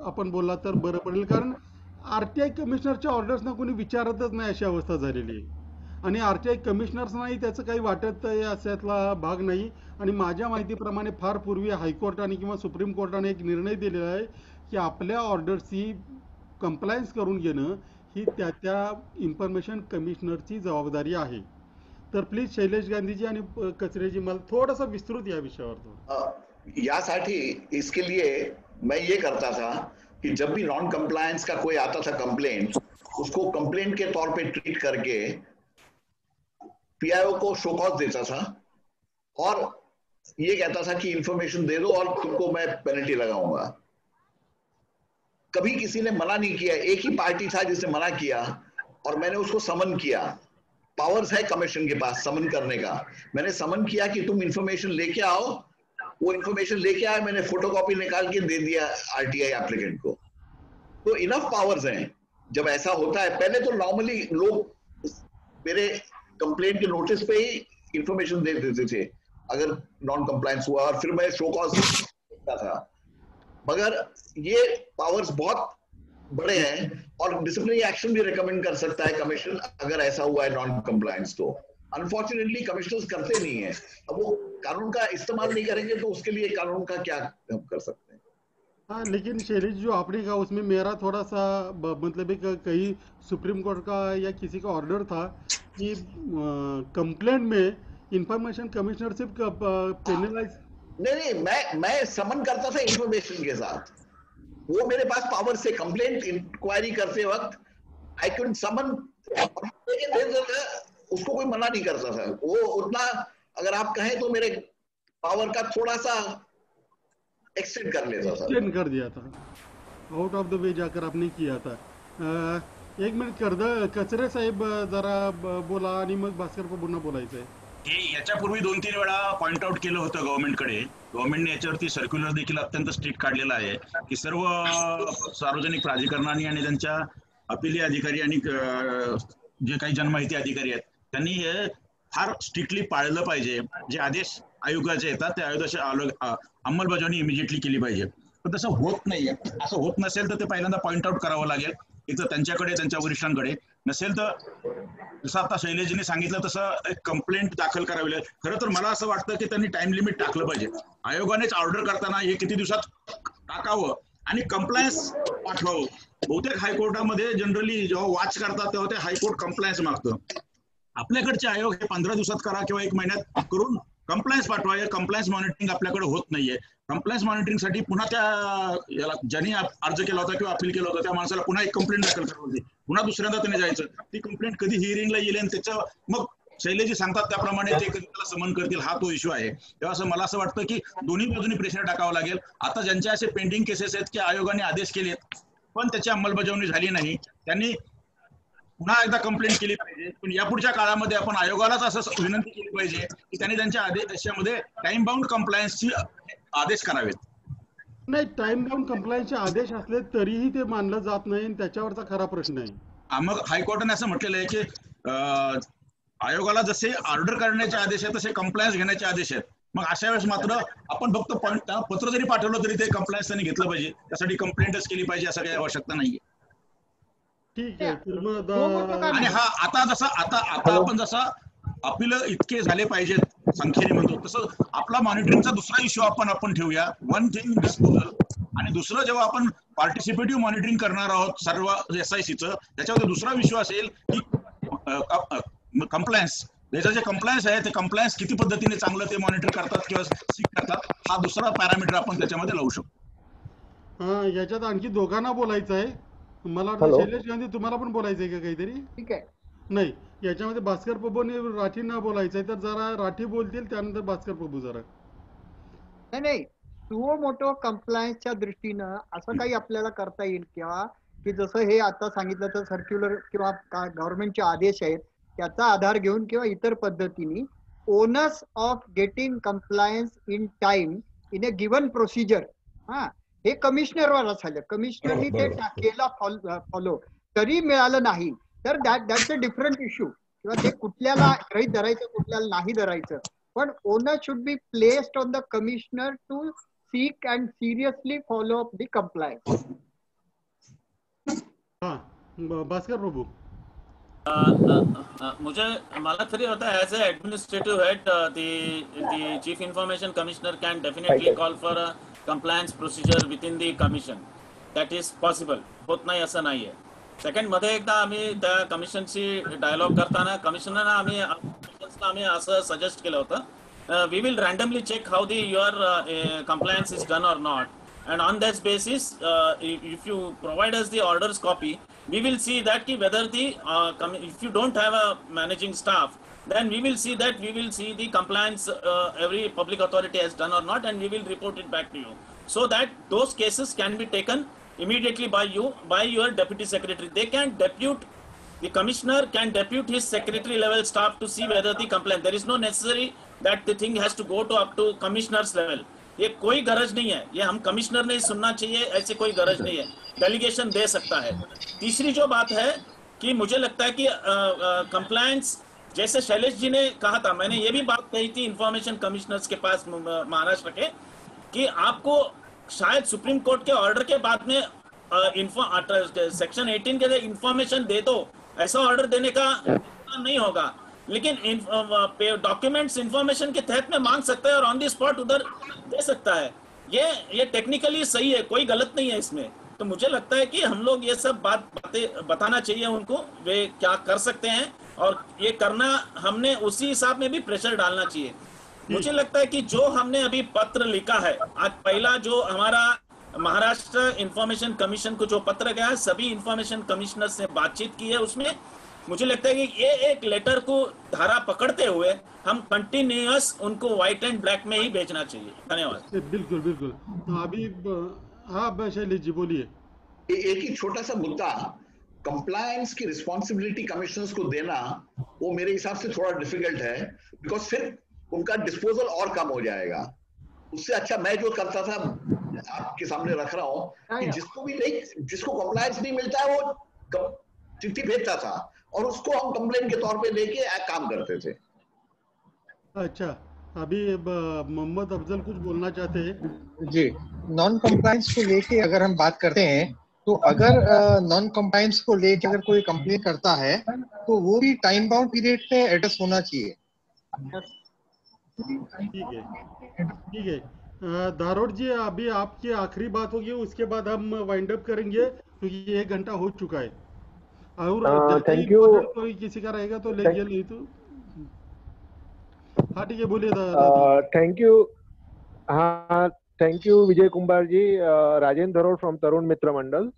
Speaker 1: आपण बोलला तर बरं पडेल, कारण RTI कमिशनरच्या ऑर्डर्सना कोणी विचारतच नाही अशी अवस्था झालेली आहे. आणि RTI कमिशनर्सनाही त्याचं काही वाटत अशातला भाग नाही. आणि माझ्या माहितीप्रमाणे फार पूर्वी हायकोर्टाने किंवा सुप्रीम कोर्टाने एक निर्णय दिलेला आहे की आपल्या ऑर्डर्सची कंप्लायन्स करून घेणं ही त्या इन्फॉर्मेशन कमिशनरची जबाबदारी आहे. तर प्लीज शैलेश गांधीजी आणि कचरेजी मला थोडंसं विस्तृत या विषयावर.
Speaker 2: यासाठी इसके लिए मैं ये करता था कि जब भी नॉन कंप्लायंस का कोई आता था कंप्लेंट, उसको कंप्लेंट के तौर पे ट्रीट करके PIO को शो कॉज देता था और ये कहता था कि इंफॉर्मेशन दे दो और तुमको मैं पेनल्टी लगाऊंगा. कभी किसी ने मना नहीं किया. एक ही पार्टी था जिसने मना किया और मैंने उसको समन किया. पावर्स है कमीशन के पास समन करने का. मैंने समन किया कि तुम इंफॉर्मेशन लेके आओ. वो इंफॉर्मेशन लेके आए, मैंने फोटोकॉपी निकाल के दे दिया RTI एप्लीकेंट को. तो इनफ पावर्स हैं. जब ऐसा होता है, पहले तो नॉर्मली लोग मेरे कंप्लेंट के नोटिस पे ही इंफॉर्मेशन दे देते थे अगर नॉन कंप्लायंस हुआ, और फिर मैं शो कॉज करता था. मगर ये पावर्स बहुत बड़े हैं और डिसिप्लिनरी एक्शन भी रिकमेंड कर सकता है कमीशन अगर ऐसा हुआ है नॉन कंप्लायंस. तो अनफॉर्चुनेटली कमिश्नर्स करते नहीं है. अब वो कानून का इस्तेमाल नहीं करेंगे तो उसके लिए कानून का क्या हम कर सकते हैं.
Speaker 1: हाँ, लेकिन शैलेश जो आपने कहा उसमें मेरा थोड़ा सा मतलब एक कहीं सुप्रीम कोर्ट का या किसी का ऑर्डर था कि कंप्लेंट में इंफॉर्मेशन कमिश्नर सिर्फ पेनलाइज.
Speaker 2: नहीं, मैं समन करता था इंफॉर्मेशन के साथ. वो मेरे पास पावर से कंप्लेंट इंक्वायरी करते वक्त आई कैन समन, उसको कोई मना नहीं करता था. वो उतना अगर आप कहें तो मेरे पावर का थोड़ा सा एक्सटेंड कर लेता था.
Speaker 1: एक्सटेंड कर दिया था, आउट ऑफ द वे जाकर आपने किया था. एक मिनिट कचरे साहेब जरा बोला आणि मग भास्कर पुन्हा बोलायचं आहे.
Speaker 4: हे याच्यापूर्वी 2-3 वेळा पॉइंट आउट केलं होतं गव्हर्नमेंटकडे. गव्हर्नमेंटने याच्यावरती सर्क्युलर देखील अत्यंत स्ट्रिक्ट काढलेला आहे की सर्व सार्वजनिक प्राधिकरणांनी आणि त्यांच्या अपिली अधिकारी आणि जे काही जनमाहिती अधिकारी आहेत त्यांनी हे फार स्ट्रिक्टली पाळलं पाहिजे. जे आदेश आयोगाचे येतात त्या आयोगाची अंमलबजावणी इमिजिएटली केली पाहिजे. पण तसं होत नाहीये. असं होत नसेल तर ते पहिल्यांदा पॉइंट आउट करावं लागेल, एक तर त्यांच्याकडे, त्यांच्या वरिष्ठांकडे. नसेल तर जसं आता शैलेशजीने सांगितलं तसं एक कंप्लेंट दाखल करावी लागेल. खरं तर मला असं वाटतं की त्यांनी टाइम लिमिट टाकलं पाहिजे. आयोगानेच ऑर्डर करताना हे किती दिवसात टाकावं आणि कंप्लायन्स पाठवावं. बहुतेक हायकोर्टामध्ये जनरली जेव्हा वॉच करतात तेव्हा ते हायकोर्ट कंप्लायन्स मागतं. आपल्याकडचे आयोग हे 15 दिवसात करा किंवा 1 महिन्यात करून कंप्लायन्स पाठवा. कंप्लायन्स मॉनिटरिंग आपल्याकडे होत नाहीये. कंप्लायन्स मॉनिटरिंगसाठी पुन्हा त्या ज्यांनी अर्ज केला होता किंवा अपील केलं होतं त्या माणसाला पुन्हा एक कंप्लेंट दाखल करावी होती. पुन्हा दुसऱ्यांदा त्याने जायचं. ती कंप्लेंट कधी हिअरिंगला येईल आणि त्याचं मग शैलेशजी सांगतात त्याप्रमाणे ते कधी त्याला समन करतील, हा तो इश्यू आहे. तेव्हा असं मला असं वाटतं की दोन्ही बाजूनी प्रेशर टाकावं लागेल. आता ज्यांचे असे पेंडिंग केसेस आहेत की आयोगाने आदेश केलेत पण त्याची अंमलबजावणी झाली नाही, त्यांनी पुन्हा एकदा कंप्लेंट केली पाहिजे. पण यापुढच्या काळामध्ये आपण आयोगालाच असं विनंती केली पाहिजे की त्यांनी त्यांच्या आदेशामध्ये टाइम बाउंड कंप्लायन्सची आदेश करावेत.
Speaker 1: नाही, टाइम बाउंड कंप्लायन्सचे आदेश असले तरीही ते मानलं जात नाही, त्याच्यावरचा खरा प्रश्न आहे.
Speaker 4: मग हायकोर्टाने असं म्हटलेलं आहे की आयोगाला जसे ऑर्डर करण्याचे आदेश आहेत तसे कंप्लायन्स घेण्याचे आदेश आहेत. मग अशा वेळेस मात्र आपण फक्त पत्र जरी पाठवलं तरी ते कंप्लायन्स त्यांनी घेतलं पाहिजे. त्यासाठी कंप्लेंटच केली पाहिजे असं काही आवश्यकता नाहीये.
Speaker 1: ठीक आहे.
Speaker 4: आणि हा आता आपण जसा अपील इतके झाले पाहिजेत संख्येने म्हणतो तसं आपला मॉनिटरिंगचा दुसरा इश्यू आपण ठेवूया. One thing disposal. आणि दुसरं जेव्हा आपण पार्टिसिपेटिव्ह मॉनिटरिंग करणार आहोत सर्व SICचं, त्याच्यामध्ये दुसरा विषय असेल की कंप्लायन्स. त्याचं जे कंप्लायन्स आहे ते कंप्लायन्स किती पद्धतीने चांगलं ते मॉनिटर करतात किंवा सीक करतात, हा दुसरा पॅरामीटर आपण त्याच्यामध्ये लावू शकतो.
Speaker 1: याच्यात आणखी दोघांना बोलायचं आहे. मला वाटतं
Speaker 9: हॅलो.
Speaker 1: शैलेश गांधी तुम्हाला पण बोलायचंय का काहीतरी?
Speaker 8: ठीक आहे.
Speaker 1: नाही, याच्यामध्ये भास्कर प्रभूने राठींना बोलायचंय, तर जरा राठी बोलतील, त्यानंतर भास्कर प्रभू जरा.
Speaker 8: नाही सुओ मोटो कम्प्लायन्सच्या दृष्टीनं असं काही आपल्याला करता येईल किंवा की जसं हे आता सांगितलं तर सर्क्युलर किंवा गव्हर्नमेंटचे आदेश आहेत त्याचा आधार घेऊन किंवा इतर पद्धतीने onus of getting compliance in time in a given procedure हे कमिशनरवर झालं. कमिशनरनी ते केला फॉलो तरी मिळालं नाही तर दॅट्स अ डिफरंट इश्यू किंवा ते कुठल्याला गृहीत धरायचं कुठल्याला नाही धरायचं. पण onus should be placed on the commissioner to seek and seriously follow up the compliance.
Speaker 1: Bhaskar प्रभू.
Speaker 3: मुझे मला तरी होता as a administrative head the chief information commissioner can definitely call for a compliance procedure within the commission. That is possible. होत नाही असं नाहीये. Second मध्ये एकदा आम्ही त्या कमिशनशी डायलॉग करताना कमिशनरना आम्ही असं सजेस्ट केलं होतं, we will randomly check how the your compliance is done or not, and on that basis if you provide us the orders copy, we will see that whether if you don't have a managing staff, then we will see the compliance every public authority has done or not, and we will report it back to you, so that those cases can be taken immediately by your deputy secretary. They can depute, the commissioner can depute his secretary level staff to see whether the complaint, there is no necessary that the thing has to go up to commissioner's level. ये कोई गरज नहीं है, ये हम commissioner ने सुनना चाहिए, ऐसे कोई गरज नहीं है, डेलीगेशन दे सकता है. तीसरी जो बात है कि मुझे लगता है कि कंप्लायंस जैसे शैलेश जी ने कहा था, मैंने ये भी बात कही थी इंफॉर्मेशन कमिश्नर्स के पास महाराष्ट्र के, कि आपको शायद सुप्रीम कोर्ट के ऑर्डर के बाद में सेक्शन 18 के इंफॉर्मेशन दे दो, ऐसा ऑर्डर देने का नहीं होगा, लेकिन डॉक्यूमेंट्स इंफॉर्मेशन के तहत में मांग सकता है और ऑन द स्पॉट उधर दे सकता है. ये टेक्निकली सही है, कोई गलत नहीं है इसमें. तो मुझे लगता है कि हम लोग ये सब बातें बताना चाहिए उनको, वे क्या कर सकते हैं, और ये करना हमने उसी हिसाब में भी प्रेशर डालना चाहिए. मुझे लगता है कि जो हमने अभी पत्र लिखा है, आज पहला जो हमारा महाराष्ट्र इंफॉर्मेशन कमीशन को जो पत्र गया है, सभी इंफॉर्मेशन कमिश्नर से बातचीत की है, उसमें मुझे लगता है कि ये एक लेटर को धारा पकड़ते हुए हम कंटिन्यूअस उनको व्हाइट एंड ब्लैक में ही भेजना चाहिए. धन्यवाद.
Speaker 1: बिल्कुल बिल्कुल. अभी हाँ शैलेश जी बोलिए.
Speaker 2: एक ही छोटा सा मुद्दा, कंप्लायंस की रिस्पॉन्सिबिलिटी कमिश्नर्स को देना, वो मेरे हिसाब से थोड़ा डिफिकल्ट है, बिकॉज फिर उनका डिस्पोजल और कम हो जाएगा. उससे अच्छा मैं जो करता था आपके सामने रख रहा हूँ कि जिसको कंप्लायंस नहीं मिलता है वो चिट्ठी भेजता था और उसको हम कंप्लेन के तौर पे लेके काम करते थे.
Speaker 1: अच्छा, अभी मोहम्मद अफजल कुछ बोलना चाहते हैं.
Speaker 11: जी, नॉन कंप्लायंस को लेके अगर हम बात करते हैं तो अगर नॉन कंप्लायंस को लेके अगर कोई कंप्लेन करता है तो वो भी टाइम बाउंड पीरियड पे एड्रेस होना चाहिए.
Speaker 1: ठीक है. दारोड जी, अभी आपकी आखिरी बात होगी, उसके बाद हम वाइंड अप करेंगे क्योंकि 1 घंटा हो चुका है. और
Speaker 9: थैंक यू.
Speaker 1: कोई किसी का रहेगा तो ले नहीं तो हाँ ठीक है, बोलिए.
Speaker 9: Thank you. हाँ, thank you Vijay Kumbhar ji. Rajendra Dharod from Tarun Mitra Mandal.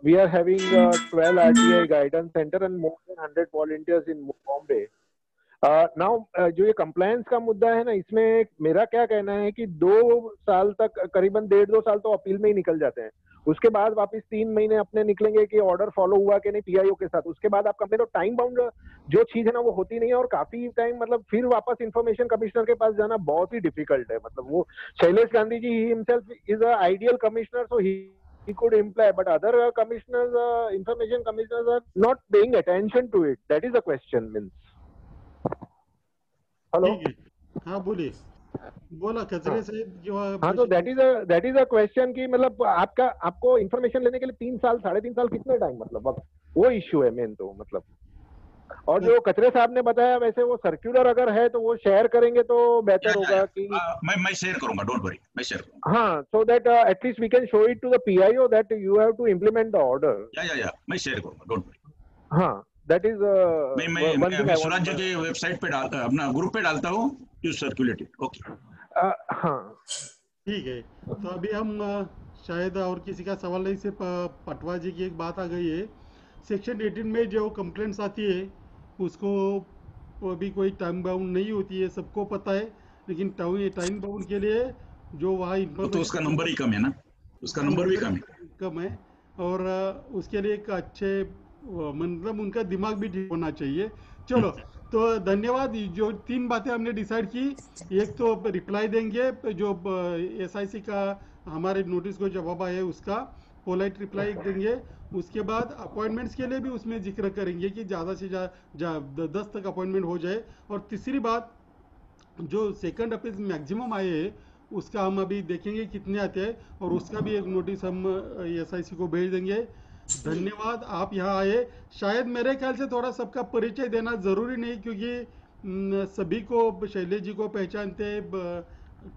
Speaker 9: We are having 12 RTI guidance center and more than 100 volunteers in Bombay. Now जो ये compliance का मुद्दा है ना, इसमें मेरा क्या कहना है कि 2 साल तक, करीबन 1.5-2 साल तो अपील में ही निकल जाते हैं. उसके बाद वापस 3 महीने अपने निकलेंगे कि ऑर्डर फॉलो हुआ कि नहीं पीआईओ के साथ. उसके बाद आप कंप्लेन, तो टाइम बाउंड जो चीज है ना वो होती नहीं है और काफी टाइम, मतलब फिर वापस इंफॉर्मेशन कमिश्नर के पास जाना बहुत ही डिफिकल्ट है. मतलब वो Shailesh Gandhi ji himself is a ideal commissioner, so he could imply, but other commissioners, information commissioners are not paying attention to it. That is the question. Means hello.
Speaker 1: हाँ बोलिए. बोला कचरे से
Speaker 9: हाँ, तो that is a question कि मतलब आपको इंफॉर्मेशन लेने के लिए 3 साल 3.5 साल कितने टाइम, मतलब अब वो इश्यू है मेन. तो मतलब, और जो कचरे साहब ने बताया वैसे वो सर्क्यूलर अगर है तो वो शेयर करेंगे तो बेहतर होगा कि
Speaker 4: मैं शेयर करूंगा. डोंट वरी, मैं शेयर करूंगा.
Speaker 9: हाँ, so that at least we can show it to the PIO that you have to implement the order.
Speaker 4: या मैं शेयर करूंगा. Don't worry.
Speaker 9: हाँ, that is
Speaker 4: मैं सुराज जी के वेबसाइट पे अपना ग्रुप पे डालता हूँ, यू सर्कुलेट इट. ओके.
Speaker 9: हाँ
Speaker 1: ठीक है. तो अभी हम शायद और किसी का सवाल नहीं, सिर्फ पटवा जी की एक बात आ गई है। सेक्शन 18 में जो कंप्लेंट्स आती है उसको अभी कोई टाइम बाउंड नहीं होती है, सबको पता है, लेकिन टाइम बाउंड के लिए जो वहाँ
Speaker 4: तो उसका नंबर ही कम है ना, उसका नंबर भी
Speaker 1: कम है, और उसके लिए एक अच्छे मतलब उनका दिमाग भी ठीक होना चाहिए। चलो, तो धन्यवाद। जो 3 बातें हमने डिसाइड की, एक तो रिप्लाई देंगे जो SIC का हमारे नोटिस को जवाब आया है उसका पोलाइट रिप्लाई देंगे। उसके बाद अपॉइंटमेंट्स के लिए भी उसमें जिक्र करेंगे कि ज़्यादा से ज़्यादा 10 तक अपॉइंटमेंट हो जाए। और तीसरी बात, जो सेकंड अपील मैक्सिमम आए हैं उसका हम अभी देखेंगे कितने आते हैं, और उसका भी एक नोटिस हम SIC को भेज देंगे। धन्यवाद, आप यहाँ आए। शायद मेरे ख्याल से थोड़ा सबका परिचय देना ज़रूरी नहीं, क्योंकि सभी को शैलेश जी को पहचानते हैं,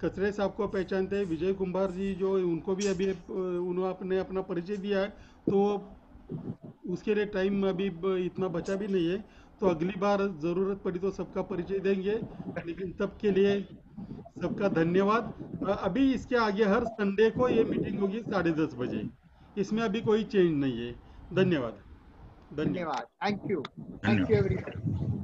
Speaker 1: कचरे साहब को पहचानते हैं, विजय कुमार जी जो उनको भी अभी उन्होंने अपना परिचय दिया है, तो उसके लिए टाइम अभी इतना बचा भी नहीं है। तो अगली बार ज़रूरत पड़ी तो सबका परिचय देंगे, लेकिन तब के लिए सबका धन्यवाद। अभी इसके आगे हर संडे को ये मीटिंग होगी 10:30 बजे, इसमें अभी कोई चेंज नहीं है। धन्यवाद।
Speaker 8: धन्यवाद। Thank you everyone.